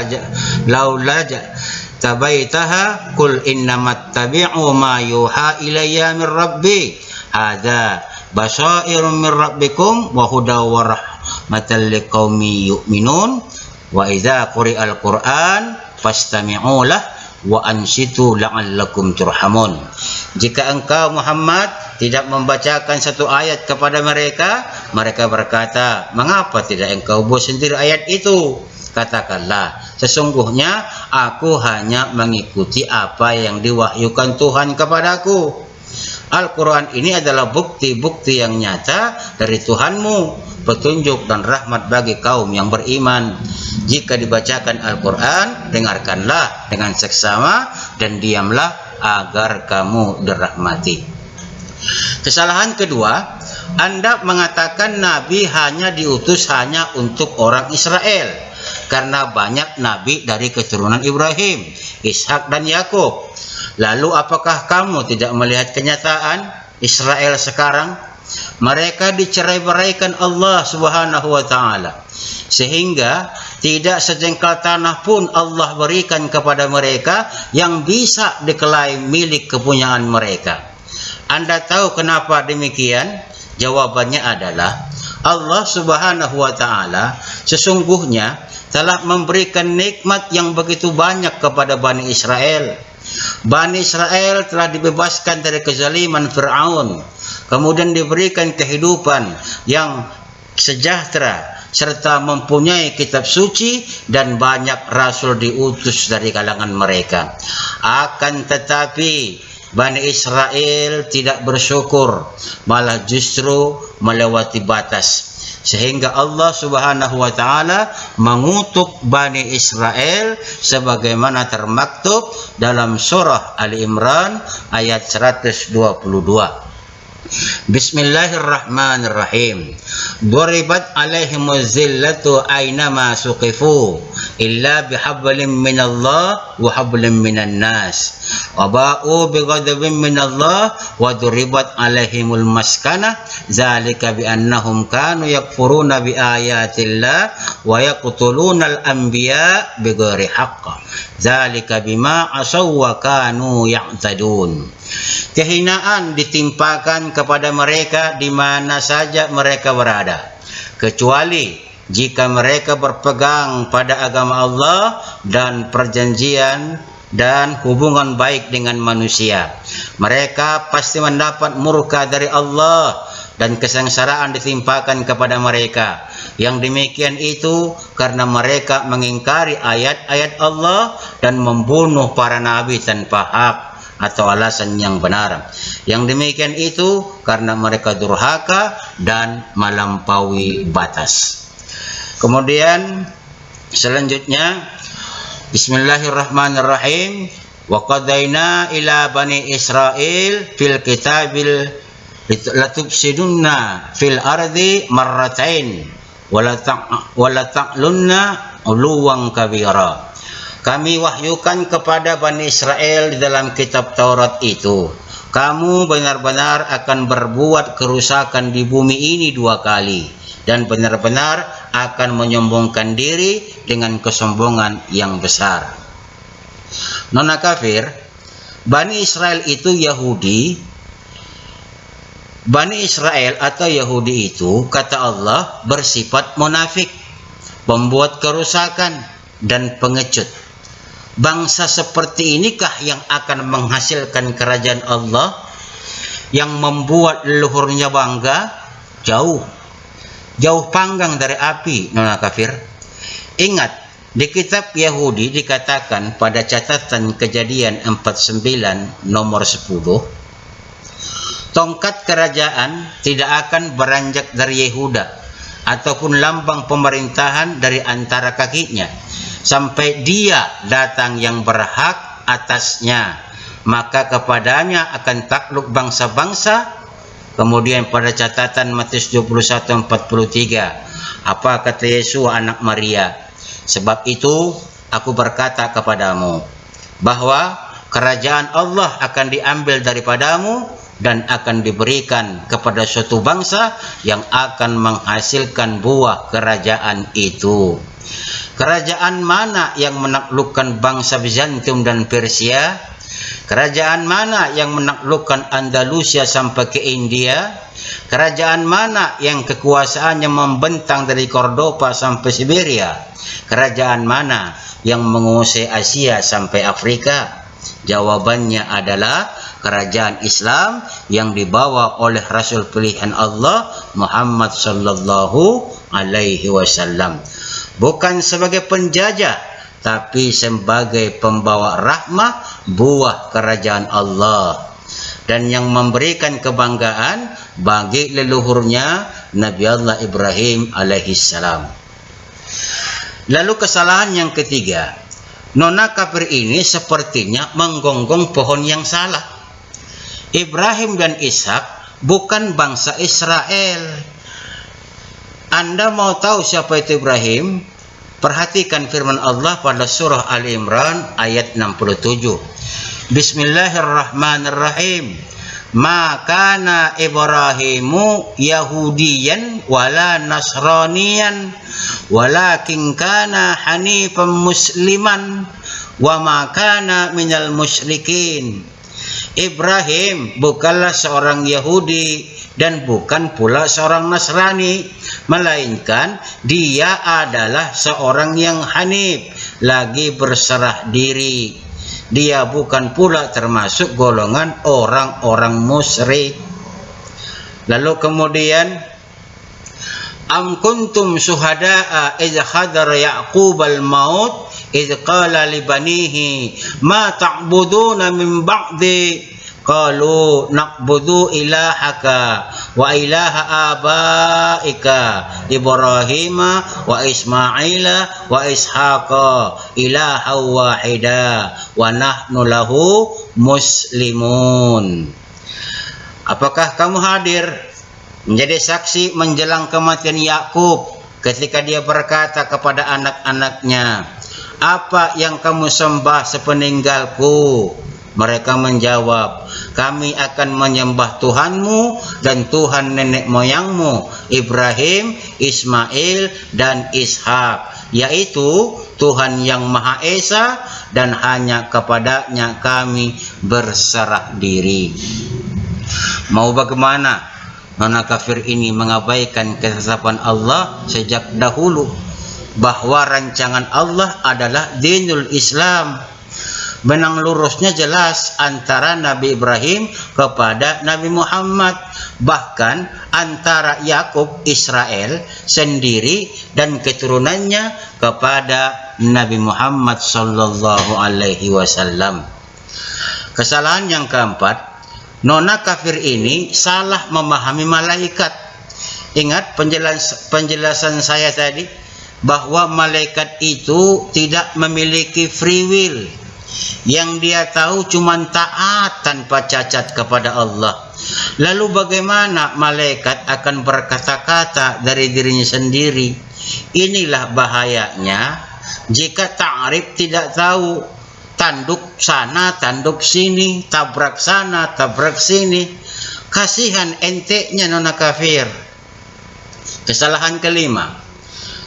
tabaitaha qul innamat tabi'u ma yuha ilayya min rabbi hadza basairun min rabbikum wa hudaw wa rahmatan liqaumi yu'minun wa idza quri'al qur'an fastami'u lah wa ansitu la'allakum turhamun. Jika engkau Muhammad tidak membacakan satu ayat kepada mereka, mereka berkata, mengapa tidak engkau buat sendiri ayat itu? Katakanlah, sesungguhnya aku hanya mengikuti apa yang diwahyukan Tuhan kepadaku. Al-Quran ini adalah bukti-bukti yang nyata dari Tuhanmu, petunjuk dan rahmat bagi kaum yang beriman. Jika dibacakan Al-Quran, dengarkanlah dengan seksama dan diamlah agar kamu dirahmati. Kesalahan kedua, Anda mengatakan Nabi hanya diutus hanya untuk orang Israel, karena banyak Nabi dari keturunan Ibrahim, Ishak dan Yakub. Lalu apakah kamu tidak melihat kenyataan Israel sekarang? Mereka dicerai-beraikan Allah Subhanahu wa Ta'ala, sehingga tidak sejengkal tanah pun Allah berikan kepada mereka yang bisa diklaim milik kepunyaan mereka. Anda tahu kenapa demikian? Jawabannya adalah Allah Subhanahu wa Ta'ala sesungguhnya telah memberikan nikmat yang begitu banyak kepada Bani Israel. Bani Israel telah dibebaskan dari kezaliman Fir'aun, kemudian diberikan kehidupan yang sejahtera, serta mempunyai kitab suci dan banyak rasul diutus dari kalangan mereka. Akan tetapi Bani Israel tidak bersyukur, malah justru melewati batas, sehingga Allah Subhanahu wa Ta'ala mengutuk Bani Israel sebagaimana termaktub dalam surah Ali Imran ayat 122. Bismillahirrahmanirrahim. Duribat alaihimuz zillatu aynama suqifu illa bihablin minallah wa hablin minan nas. Wa ba'u bighadabin minallah wa duribat alaihimul maskanah zalika biannahum kanu yakfuruna biayatillah wa yaqtulunal anbiya bighairi haqq. Zalika bima asaw wa kanu ya'tadun. Kehinaan ditimpakan kepada mereka di mana saja mereka berada, kecuali jika mereka berpegang pada agama Allah dan perjanjian dan hubungan baik dengan manusia. Mereka pasti mendapat murka dari Allah dan kesengsaraan ditimpakan kepada mereka. Yang demikian itu karena mereka mengingkari ayat-ayat Allah dan membunuh para nabi tanpa hak atau alasan yang benar. Yang demikian itu karena mereka durhaka dan melampaui batas. Kemudian selanjutnya, Bismillahirrahmanirrahim. Wa qadaina ila bani Israil fil kitabil latufsidunna fil ardi marratain wa la ta'lunna uluwan kabira. Kami wahyukan kepada Bani Israel di dalam kitab Taurat itu, kamu benar-benar akan berbuat kerusakan di bumi ini 2 kali, dan benar-benar akan menyombongkan diri dengan kesombongan yang besar. Nona kafir, Bani Israel itu Yahudi. Bani Israel atau Yahudi itu, kata Allah, bersifat munafik, pembuat kerusakan dan pengecut. Bangsa seperti inikah yang akan menghasilkan kerajaan Allah, yang membuat leluhurnya bangga? Jauh panggang dari api, nona kafir. Ingat, di kitab Yahudi dikatakan pada catatan Kejadian 49 nomor 10, tongkat kerajaan tidak akan beranjak dari Yehuda ataupun lambang pemerintahan dari antara kakinya sampai dia datang yang berhak atasnya, maka kepadanya akan takluk bangsa-bangsa. Kemudian pada catatan Matius 21:43, apa kata Yesus anak Maria? Sebab itu aku berkata kepadamu bahwa kerajaan Allah akan diambil daripadamu dan akan diberikan kepada suatu bangsa yang akan menghasilkan buah kerajaan itu. Kerajaan mana yang menaklukkan bangsa Bizantium dan Persia? Kerajaan mana yang menaklukkan Andalusia sampai ke India? Kerajaan mana yang kekuasaannya membentang dari Cordoba sampai Siberia? Kerajaan mana yang menguasai Asia sampai Afrika? Jawabannya adalah kerajaan Islam yang dibawa oleh Rasul pilihan Allah Muhammad sallallahu alaihi wasallam. bukan sebagai penjajah, tapi sebagai pembawa rahmah buah kerajaan Allah, dan yang memberikan kebanggaan bagi leluhurnya Nabi Allah Ibrahim alaihissalam. Lalu kesalahan yang ketiga, nona kafir ini sepertinya menggonggong pohon yang salah. Ibrahim dan Ishak bukan bangsa Israel. Anda mau tahu siapa itu Ibrahim? Perhatikan firman Allah pada surah Ali Imran ayat 67. Bismillahirrahmanirrahim. Ma kana Ibrahimu Yahudiyan wala Nasraniyan walakin kana hanifan musliman wa ma kana minal musyrikin. Ibrahim bukanlah seorang Yahudi dan bukan pula seorang Nasrani, melainkan dia adalah seorang yang hanif, lagi berserah diri. Dia bukan pula termasuk golongan orang-orang musyrik. Lalu kemudian, am kuntum syuhada'a idh hadara Ya'qub al-maut idh qala li banihi ma ta'buduna min ba'di qalu na'budu ilahaka wa ilaha abaika Ibrahima wa Ismaila wa Ishaqa ilaha wahida wa nahnu lahu muslimun. Apakah kamu hadir menjadi saksi menjelang kematian Yakub ketika dia berkata kepada anak-anaknya, apa yang kamu sembah sepeninggalku? Mereka menjawab, kami akan menyembah Tuhanmu dan Tuhan nenek moyangmu Ibrahim, Ismail dan Ishak, yaitu Tuhan yang Maha Esa, dan hanya kepadanya kami berserah diri. Mau bagaimana? Nona kafir ini mengabaikan ketetapan Allah sejak dahulu, bahwa rancangan Allah adalah dinul Islam. Benang lurusnya jelas antara Nabi Ibrahim kepada Nabi Muhammad, bahkan antara Yakub Israel sendiri dan keturunannya kepada Nabi Muhammad sallallahu alaihi wasallam. Kesalahan yang keempat, nona kafir ini salah memahami malaikat. Ingat penjelasan saya tadi bahwa malaikat itu tidak memiliki free will. Yang dia tahu cuma taat tanpa cacat kepada Allah. Lalu bagaimana malaikat akan berkata-kata dari dirinya sendiri? Inilah bahayanya jika ta'rif tidak tahu, tanduk sana, tanduk sini, tabrak sana, tabrak sini. Kasihan enteknya nona kafir. Kesalahan kelima,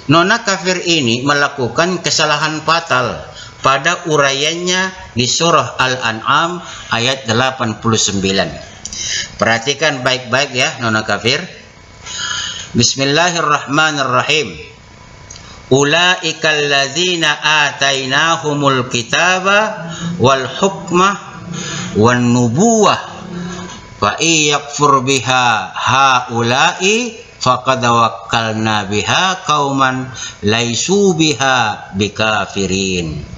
nona kafir ini melakukan kesalahan fatal pada uraiannya di surah Al-An'am ayat 89. Perhatikan baik-baik ya nona kafir. Bismillahirrahmanirrahim. Ulaikal ladzina atainahumul kitaba wal hukmah wan nubuwah fa iyakfur biha haula'i faqad wakkalna biha qauman laisu biha bikafirin.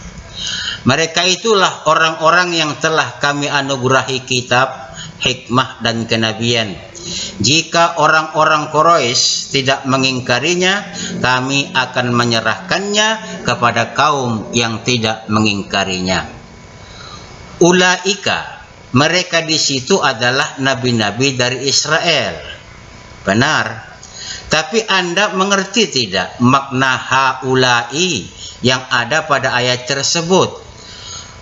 Mereka itulah orang-orang yang telah kami anugerahi kitab, hikmah dan kenabian. Jika orang-orang Quraisy tidak mengingkarinya, kami akan menyerahkannya kepada kaum yang tidak mengingkarinya. Ulaika, mereka di situ adalah nabi-nabi dari Israel. Benar. Tapi Anda mengerti tidak makna haulai yang ada pada ayat tersebut?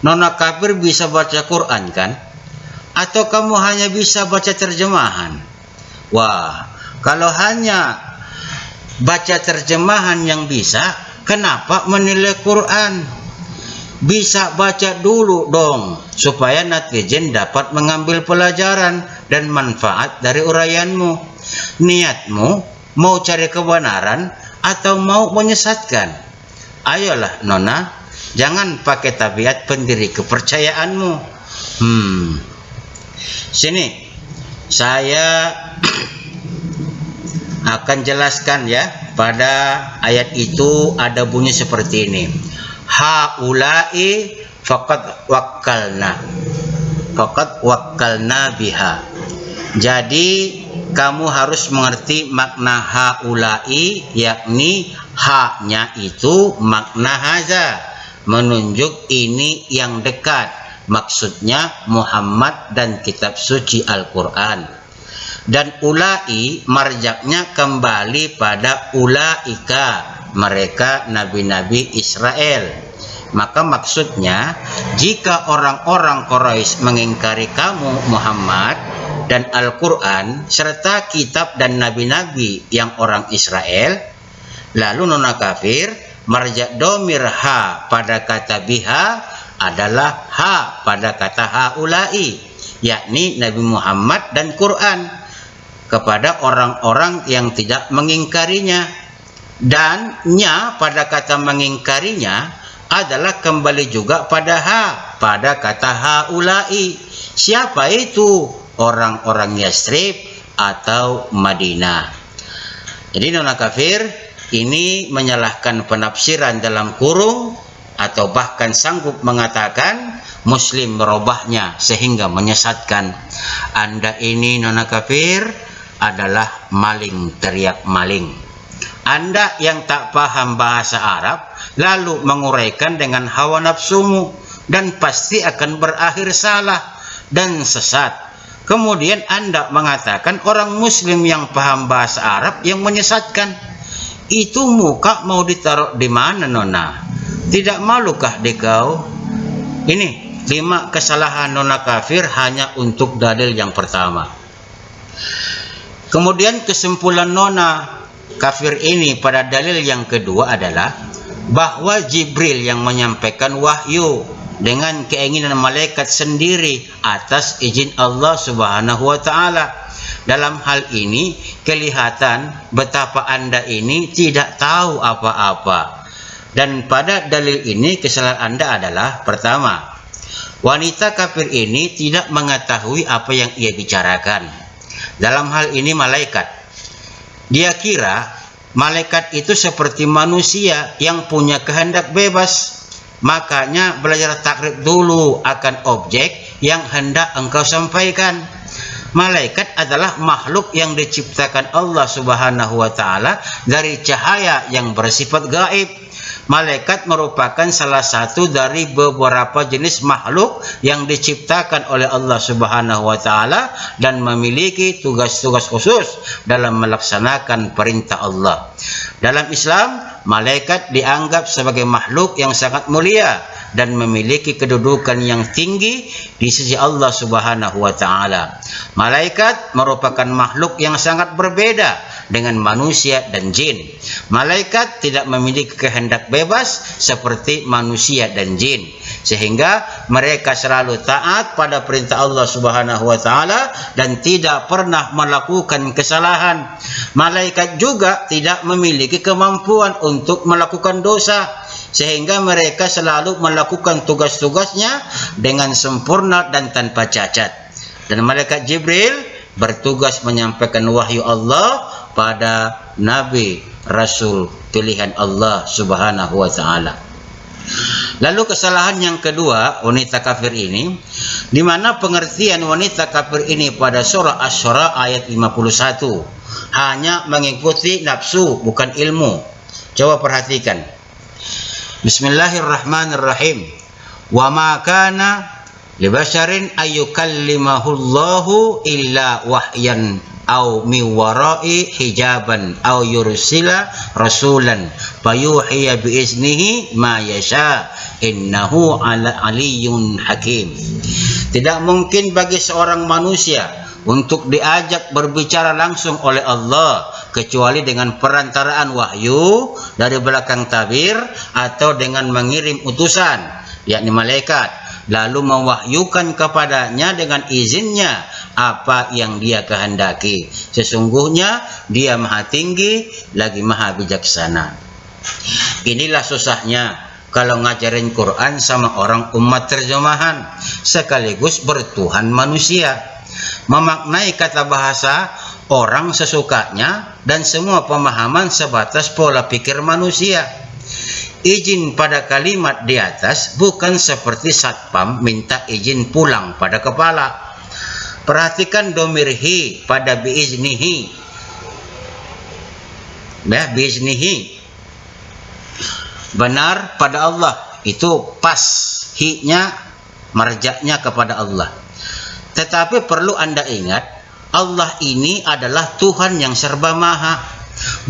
Nona kafir bisa baca Quran kan? Atau kamu hanya bisa baca terjemahan? Wah, kalau hanya baca terjemahan yang bisa, kenapa menilai Quran? Bisa baca dulu dong, supaya netizen dapat mengambil pelajaran dan manfaat dari uraianmu. Niatmu mau cari kebenaran atau mau menyesatkan? Ayolah nona, jangan pakai tabiat pendiri kepercayaanmu. Sini, saya akan jelaskan ya pada ayat itu ada bunyi seperti ini. Haula'i faqad wakkalna biha. Jadi kamu harus mengerti makna haula'i, yakni haknya itu makna haza, menunjuk ini yang dekat, maksudnya Muhammad dan kitab suci Al-Quran. Dan ulai marjaknya kembali pada ulaika, mereka nabi-nabi Israel. Maka maksudnya, jika orang-orang Quraisy mengingkari kamu Muhammad dan Al-Quran serta kitab dan nabi-nabi yang orang Israel, lalu nona kafir marja domir ha pada kata biha adalah ha pada kata haulai, yakni Nabi Muhammad dan Quran, kepada orang-orang yang tidak mengingkarinya. Dan nya pada kata mengingkarinya adalah kembali juga pada ha pada kata haulai. Siapa itu? Orang-orang Yasrib atau Madinah. Jadi nona kafir ini menyalahkan penafsiran dalam kurung, atau bahkan sanggup mengatakan Muslim merubahnya sehingga menyesatkan. Anda ini nona kafir adalah maling teriak maling. Anda yang tak paham bahasa Arab lalu menguraikan dengan hawa nafsumu, dan pasti akan berakhir salah dan sesat. Kemudian Anda mengatakan orang Muslim yang paham bahasa Arab yang menyesatkan. Itu muka mau ditaruh di mana nona? Tidak malukah dikau? Ini 5 kesalahan nona kafir hanya untuk dalil yang pertama. Kemudian kesimpulan nona kafir ini pada dalil yang kedua adalah bahwa Jibril yang menyampaikan wahyu dengan keinginan malaikat sendiri atas izin Allah Subhanahu wa taala. Dalam hal ini kelihatan betapa Anda ini tidak tahu apa-apa. Dan pada dalil ini kesalahan Anda adalah pertama, wanita kafir ini tidak mengetahui apa yang ia bicarakan. Dalam hal ini malaikat. Dia kira malaikat itu seperti manusia yang punya kehendak bebas. Makanya belajar takrib dulu akan objek yang hendak engkau sampaikan. Malaikat adalah makhluk yang diciptakan Allah Subhanahu wa taala dari cahaya yang bersifat gaib. Malaikat merupakan salah satu dari beberapa jenis makhluk yang diciptakan oleh Allah Subhanahu wa taala dan memiliki tugas-tugas khusus dalam melaksanakan perintah Allah. Dalam Islam, malaikat dianggap sebagai makhluk yang sangat mulia dan memiliki kedudukan yang tinggi di sisi Allah Subhanahu wa taala. Malaikat merupakan makhluk yang sangat berbeda dengan manusia dan jin. Malaikat tidak memiliki kehendak bebas seperti manusia dan jin, sehingga mereka selalu taat pada perintah Allah Subhanahu wa taala dan tidak pernah melakukan kesalahan. Malaikat juga tidak memiliki kemampuan untuk melakukan dosa, sehingga mereka selalu melakukan tugas-tugasnya dengan sempurna dan tanpa cacat. Dan malaikat Jibril bertugas menyampaikan wahyu Allah pada Nabi Rasul pilihan Allah Subhanahu wa taala. Lalu kesalahan yang kedua wanita kafir ini, di mana pengertian wanita kafir ini pada surah Asy-Syura ayat 51 hanya mengikuti nafsu bukan ilmu. Coba perhatikan. Bismillahirrahmanirrahim. Wa ma kana li basharin ayyukallimahullahu illa wahyan au mi wara'i hijaban au yursila rasulan fayuhiya bi iznihi ma yasha innahu aliyyun hakim. Tidak mungkin bagi seorang manusia untuk diajak berbicara langsung oleh Allah kecuali dengan perantaraan wahyu dari belakang tabir atau dengan mengirim utusan, yakni malaikat, lalu mewahyukan kepadanya dengan izinnya apa yang dia kehendaki. Sesungguhnya dia maha tinggi lagi maha bijaksana. Inilah susahnya kalau ngajarin Quran sama orang umat terjemahan sekaligus bertuhan manusia. Memaknai kata bahasa orang sesukanya, dan semua pemahaman sebatas pola pikir manusia. Izin pada kalimat di atas bukan seperti satpam minta izin pulang pada kepala. Perhatikan domir hi pada biiznihi. Ya, biiznihi. Benar pada Allah. Itu pas. Hi-nya, marjaknya kepada Allah. Tetapi perlu Anda ingat, Allah ini adalah Tuhan yang serba maha,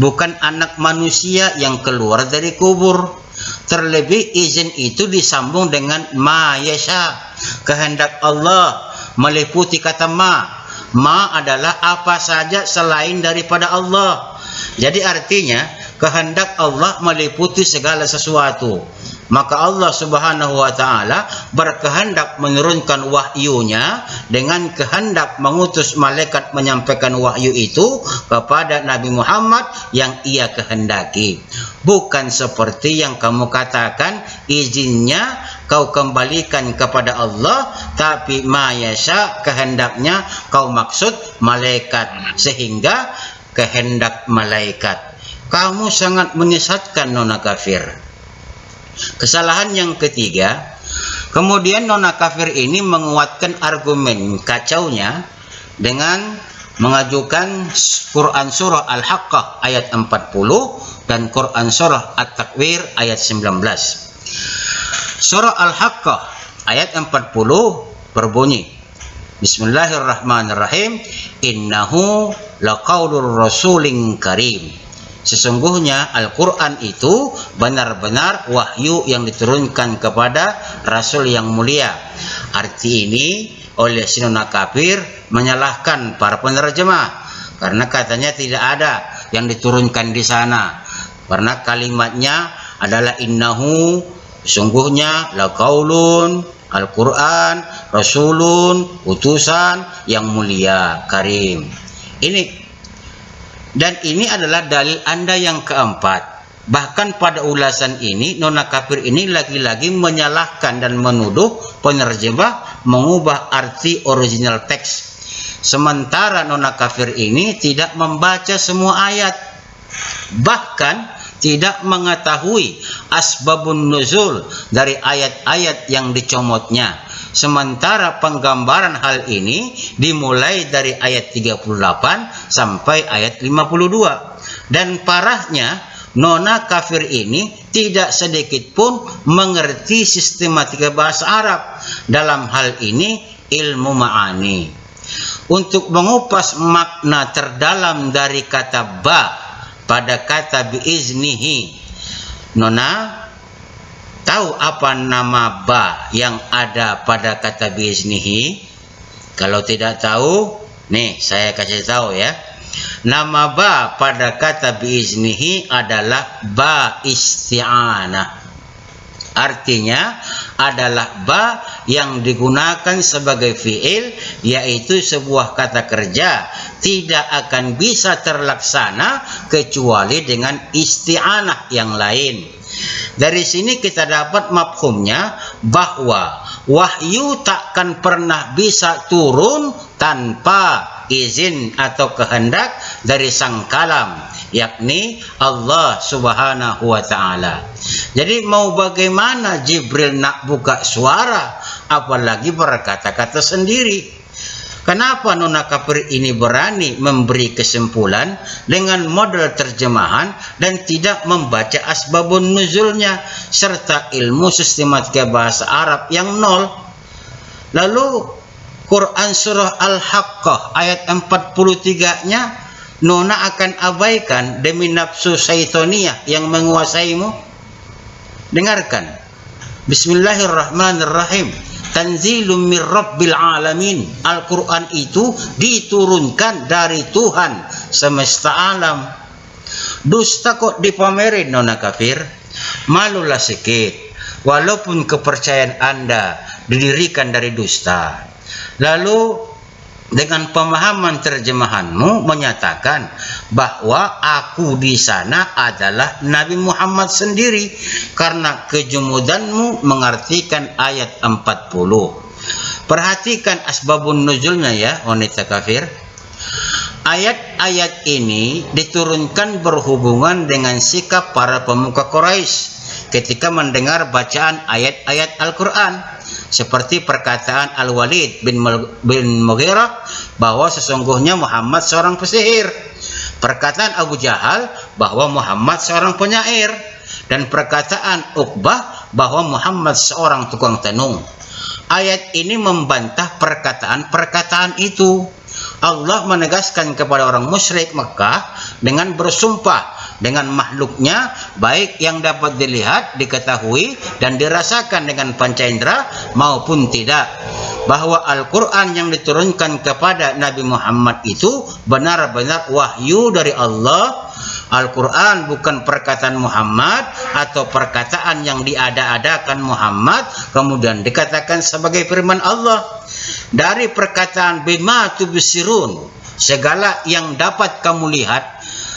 bukan anak manusia yang keluar dari kubur. Terlebih izin itu disambung dengan ma yasha, kehendak Allah, meliputi kata ma. Ma adalah apa saja selain daripada Allah. Jadi artinya kehendak Allah meliputi segala sesuatu. Maka Allah Subhanahu wa taala berkehendak menurunkan wahyunya dengan kehendak mengutus malaikat menyampaikan wahyu itu kepada Nabi Muhammad yang ia kehendaki. Bukan seperti yang kamu katakan, izinnya kau kembalikan kepada Allah, tapi ma yasha, kehendaknya kau maksud malaikat, sehingga kehendak malaikat. Kamu sangat menyesatkan nona kafir. Kesalahan yang ketiga, kemudian nona kafir ini menguatkan argumen kacaunya dengan mengajukan Quran surah Al-Haqqah ayat 40 dan Quran surah At-Takwir ayat 19. Surah Al-Haqqah ayat 40 berbunyi, Bismillahirrahmanirrahim, innahu laqaulur rasulin karim. Sesungguhnya Al-Quran itu benar-benar wahyu yang diturunkan kepada Rasul yang mulia. Arti ini oleh si nona kafir menyalahkan para penerjemah, karena katanya tidak ada yang diturunkan di sana. Karena kalimatnya adalah innahu, sesungguhnya laqaulun, Al-Quran, Rasulun, utusan yang mulia, karim. Dan ini adalah dalil Anda yang keempat. Bahkan pada ulasan ini, nona kafir ini lagi-lagi menyalahkan dan menuduh penerjemah mengubah arti original teks. Sementara nona kafir ini tidak membaca semua ayat. Bahkan tidak mengetahui asbabun nuzul dari ayat-ayat yang dicomotnya. Sementara penggambaran hal ini dimulai dari ayat 38 sampai ayat 52. Dan parahnya, nona kafir ini tidak sedikit pun mengerti sistematika bahasa Arab. Dalam hal ini ilmu ma'ani. Untuk mengupas makna terdalam dari kata ba pada kata biiznihi, nona tahu apa nama ba yang ada pada kata biiznihi? Kalau tidak tahu, nih saya kasih tahu ya. Nama ba pada kata biiznihi adalah ba isti'anah. Artinya adalah ba yang digunakan sebagai fi'il, yaitu sebuah kata kerja tidak akan bisa terlaksana kecuali dengan isti'anah yang lain. Dari sini kita dapat mafhumnya bahwa wahyu takkan pernah bisa turun tanpa izin atau kehendak dari sang kalam, yakni Allah Subhanahu wa taala. Jadi mau bagaimana Jibril nak buka suara, apalagi berkata-kata sendiri? Kenapa nona kafir ini berani memberi kesimpulan dengan model terjemahan dan tidak membaca asbabun nuzulnya serta ilmu sistematika bahasa Arab yang nol? Lalu Quran surah Al-Haqqah ayat 43-nya nona akan abaikan demi nafsu syaitoniyah yang menguasaimu? Dengarkan. Bismillahirrahmanirrahim. Tanzilum mir rabbil alamin. Al-Quran itu diturunkan dari Tuhan semesta alam. Dusta kok dipamerin nona kafir? Malulah sikit. Walaupun kepercayaan Anda didirikan dari dusta. Lalu dengan pemahaman terjemahanmu menyatakan bahwa aku di sana adalah Nabi Muhammad sendiri karena kejumudanmu mengartikan ayat 40. Perhatikan asbabun nuzulnya ya wanita kafir. Ayat-ayat ini diturunkan berhubungan dengan sikap para pemuka Quraisy ketika mendengar bacaan ayat-ayat Al-Quran, seperti perkataan Al-Walid bin Mughirah bahwa sesungguhnya Muhammad seorang pesihir, perkataan Abu Jahal bahwa Muhammad seorang penyair, dan perkataan Uqbah bahwa Muhammad seorang tukang tenung. Ayat ini membantah perkataan-perkataan itu. Allah menegaskan kepada orang musyrik Makkah dengan bersumpah dengan makhluknya, baik yang dapat dilihat, diketahui, dan dirasakan dengan panca indera maupun tidak, bahwa Al-Quran yang diturunkan kepada Nabi Muhammad itu benar-benar wahyu dari Allah. Al-Quran bukan perkataan Muhammad atau perkataan yang diada-adakan Muhammad kemudian dikatakan sebagai firman Allah. Dari perkataan bima tubsirun, segala yang dapat kamu lihat,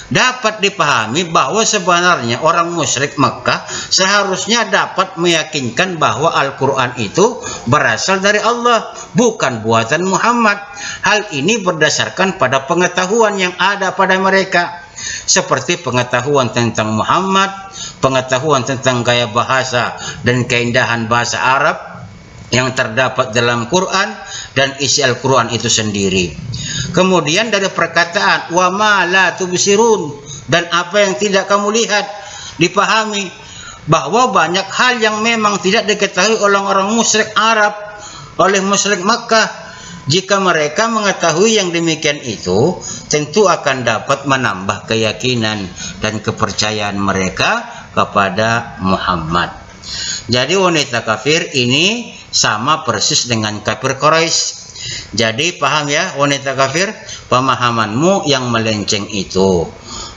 dapat dipahami bahwa sebenarnya orang musyrik Makkah seharusnya dapat meyakinkan bahwa Al-Quran itu berasal dari Allah, bukan buatan Muhammad. Hal ini berdasarkan pada pengetahuan yang ada pada mereka, seperti pengetahuan tentang Muhammad, pengetahuan tentang gaya bahasa dan keindahan bahasa Arab yang terdapat dalam Quran dan isi Al-Quran itu sendiri. Kemudian dari perkataan wa ma la tubsirun, dan apa yang tidak kamu lihat, dipahami bahwa banyak hal yang memang tidak diketahui oleh orang musyrik Arab, oleh musyrik Makkah. Jika mereka mengetahui yang demikian itu, tentu akan dapat menambah keyakinan dan kepercayaan mereka kepada Muhammad. Jadi wanita kafir ini sama persis dengan kafir Quraisy. Jadi paham ya wanita kafir, pemahamanmu yang melenceng itu.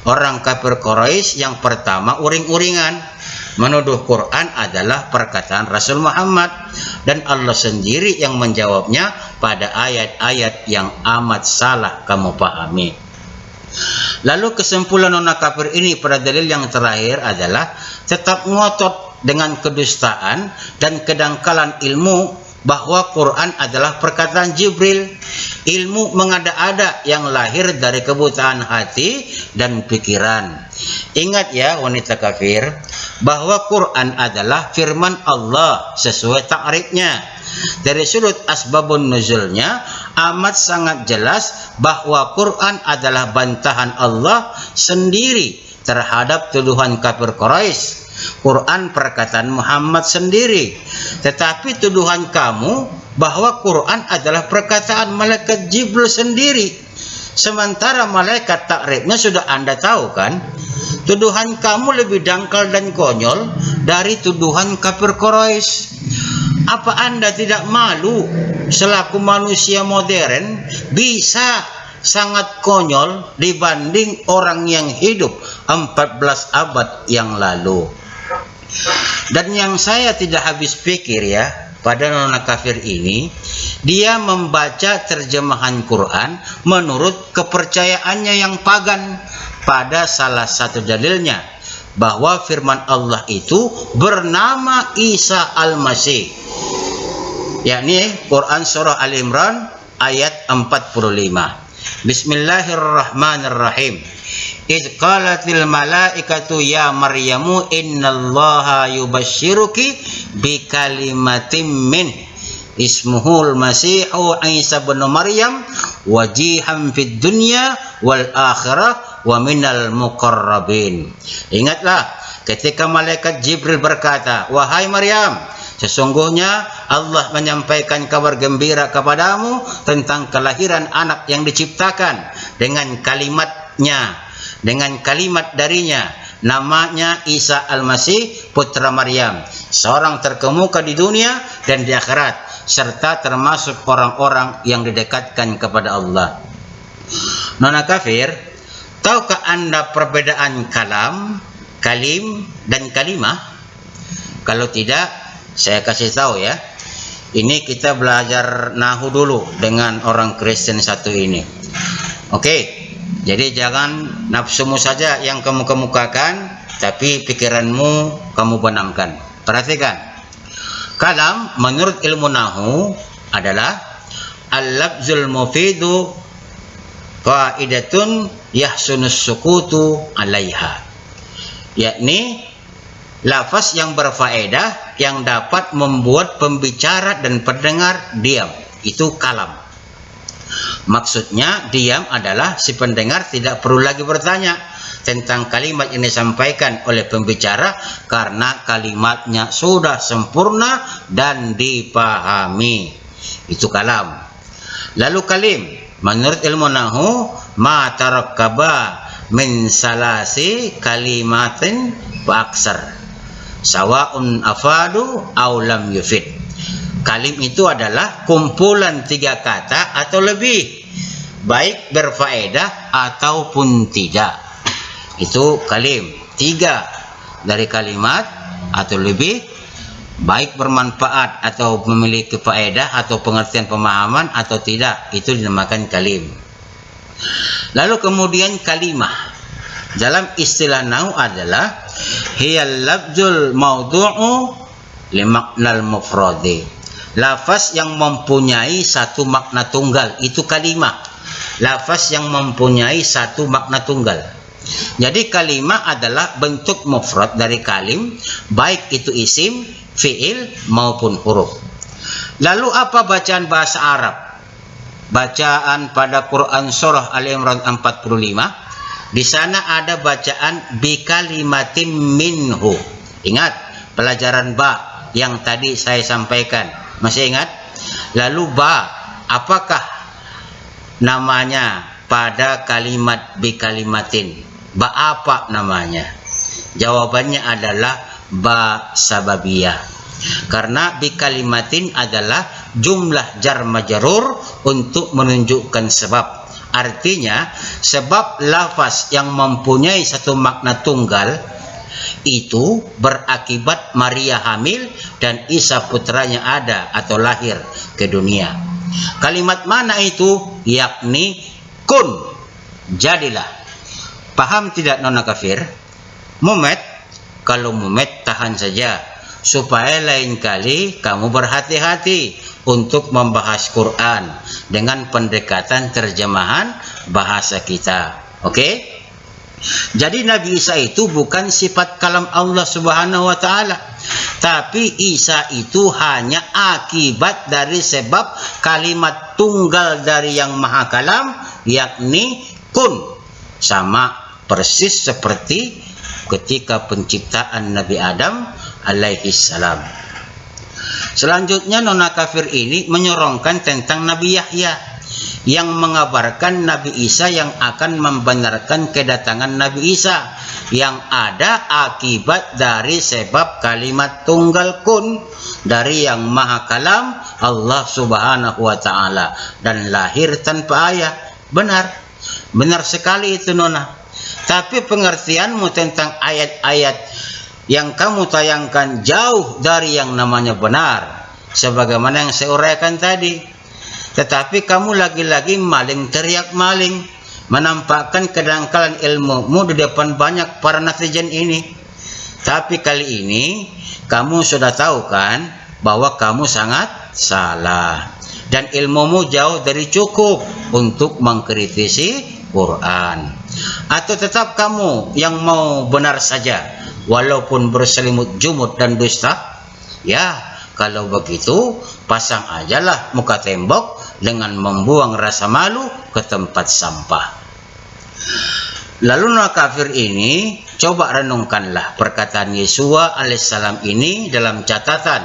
Orang kafir Quraisy yang pertama uring-uringan menuduh Quran adalah perkataan Rasul Muhammad, dan Allah sendiri yang menjawabnya pada ayat-ayat yang amat salah kamu pahami. Lalu kesimpulan nona kafir ini pada dalil yang terakhir adalah tetap ngotot dengan kedustaan dan kedangkalan ilmu bahwa Quran adalah perkataan Jibril, ilmu mengada-ada yang lahir dari kebutaan hati dan pikiran. Ingat ya wanita kafir, bahwa Quran adalah firman Allah sesuai takrifnya. Dari sudut asbabun nuzulnya amat sangat jelas bahwa Quran adalah bantahan Allah sendiri terhadap tuduhan kafir Quraisy. Quran perkataan Muhammad sendiri, tetapi tuduhan kamu bahwa Quran adalah perkataan malaikat Jibril sendiri, sementara malaikat takrifnya sudah Anda tahu kan. Tuduhan kamu lebih dangkal dan konyol dari tuduhan kafir Quraisy. Apa Anda tidak malu selaku manusia modern bisa sangat konyol dibanding orang yang hidup 14 abad yang lalu? Dan yang saya tidak habis pikir ya pada nona kafir ini, dia membaca terjemahan Quran menurut kepercayaannya yang pagan pada salah satu dalilnya bahwa firman Allah itu bernama Isa Al-Masih, yakni Quran surah Al-Imran ayat 45. Bismillahirrahmanirrahim. Idh qalatil malaikatu ya Maryamu innallaha yubashshiruki bikalimatin min ismuhul masihu Isa bin Maryam wajihan fid dunya wal akhirah wa minal muqarrabin. Ingatlah ketika malaikat Jibril berkata, wahai Maryam, sesungguhnya Allah menyampaikan kabar gembira kepadamu tentang kelahiran anak yang diciptakan dengan kalimatnya, dengan kalimat darinya, namanya Isa Al-Masih putra Maryam, seorang terkemuka di dunia dan di akhirat, serta termasuk orang-orang yang didekatkan kepada Allah. Nona kafir, tahukah Anda perbedaan kalam, kalim, dan kalimah? Kalau tidak, saya kasih tahu ya. Ini kita belajar nahu dulu dengan orang Kristen satu ini. Oke. Jadi jangan nafsumu saja yang kamu kemukakan, tapi pikiranmu kamu benamkan. Perhatikan. Kalam menurut ilmu nahu adalah al-lafzul mufidu qaidatun yahsunus sukutu 'alaiha, yakni lafaz yang berfaedah yang dapat membuat pembicara dan pendengar diam, itu kalam. Maksudnya diam adalah si pendengar tidak perlu lagi bertanya tentang kalimat yang disampaikan oleh pembicara karena kalimatnya sudah sempurna dan dipahami. Itu kalam. Lalu kalim, menurut ilmu nahwu, ma tarakkaba min salasi kalimatin wa aksar sawaun afadu aw lam yufid. Kalim itu adalah kumpulan 3 kata atau lebih, baik berfaedah ataupun tidak. Itu kalim. 3 dari kalimat atau lebih, baik bermanfaat atau memiliki faedah atau pengertian pemahaman atau tidak, itu dinamakan kalim. Lalu kemudian kalimah dalam istilah nahwu adalah hiyal lafzul mawdu'u li maknal mufradi, lafaz yang mempunyai satu makna tunggal, itu kalimah. Lafaz yang mempunyai satu makna tunggal. Jadi kalimah adalah bentuk mufrad dari kalim, baik itu isim, fiil maupun huruf. Lalu apa bacaan bahasa Arab? Bacaan pada Quran surah Ali Imran 45, di sana ada bacaan bi kalimatin minhu. Ingat pelajaran ba yang tadi saya sampaikan, masih ingat? Lalu ba, apakah namanya pada kalimat bi kalimatin? Ba apa namanya? Jawabannya adalah ba sababiyah. Karena bi kalimatin adalah jumlah jar majrur untuk menunjukkan sebab. Artinya sebab lafaz yang mempunyai satu makna tunggal itu berakibat Maria hamil dan Isa putranya ada atau lahir ke dunia. Kalimat mana itu? Yakni kun, jadilah. Paham tidak nona kafir? Mumet, kalau mumet tahan saja, supaya lain kali kamu berhati-hati untuk membahas Quran dengan pendekatan terjemahan bahasa kita. Oke? Jadi Nabi Isa itu bukan sifat kalam Allah Subhanahu wa taala, tapi Isa itu hanya akibat dari sebab kalimat tunggal dari yang Maha Kalam, yakni kun. Sama persis seperti ketika penciptaan Nabi Adam alaihi salam. Selanjutnya nona kafir ini menyorongkan tentang Nabi Yahya yang mengabarkan Nabi Isa yang akan membenarkan kedatangan Nabi Isa yang ada akibat dari sebab kalimat tunggal kun dari yang Maha Kalam Allah Subhanahu wa taala dan lahir tanpa ayah. Benar sekali itu nona. Tapi pengertianmu tentang ayat-ayat yang kamu tayangkan jauh dari yang namanya benar, sebagaimana yang saya uraikan tadi. Tetapi kamu lagi-lagi maling teriak maling, menampakkan kedangkalan ilmumu di depan banyak para netizen ini. Tapi kali ini kamu sudah tahu kan bahwa kamu sangat salah dan ilmumu jauh dari cukup untuk mengkritisi Quran. Atau tetap kamu yang mau benar saja walaupun berselimut jumud dan dusta? Ya, kalau begitu pasang ajalah muka tembok dengan membuang rasa malu ke tempat sampah. Lalu nona kafir ini, coba renungkanlah perkataan Yesua alaihissalam ini dalam catatan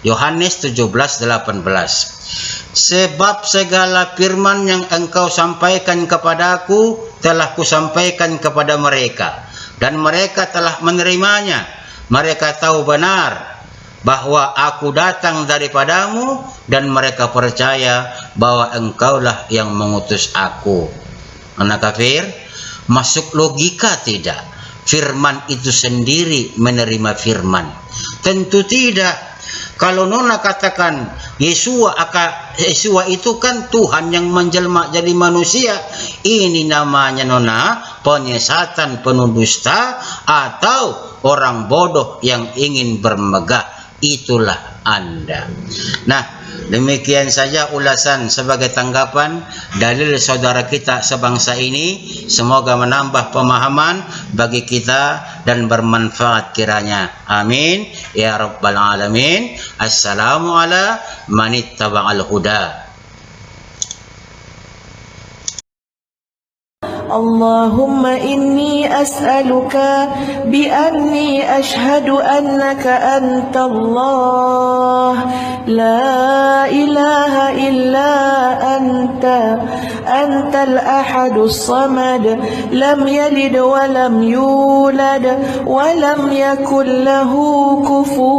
Yohanes 17:18. Sebab segala firman yang engkau sampaikan kepadaku telah kusampaikan kepada mereka, dan mereka telah menerimanya. Mereka tahu benar bahwa aku datang daripadamu, dan mereka percaya bahwa engkaulah yang mengutus aku. Anak kafir, masuk logika tidak? Firman itu sendiri menerima firman? Tentu tidak. Kalau nona katakan Yesua itu kan Tuhan yang menjelma jadi manusia, ini namanya nona penyesatan, penuh dusta, atau orang bodoh yang ingin bermegah. Itulah Anda. Nah, demikian saja ulasan sebagai tanggapan dalil saudara kita sebangsa ini. Semoga menambah pemahaman bagi kita dan bermanfaat kiranya. Amin ya rabbal alamin. Assalamu ala manittaba'al huda. اللهم إني أسألك بأني أشهد أنك أنت الله لا إله إلا أنت الأحد الصمد لم يلد ولم يولد ولم يكن له كفوا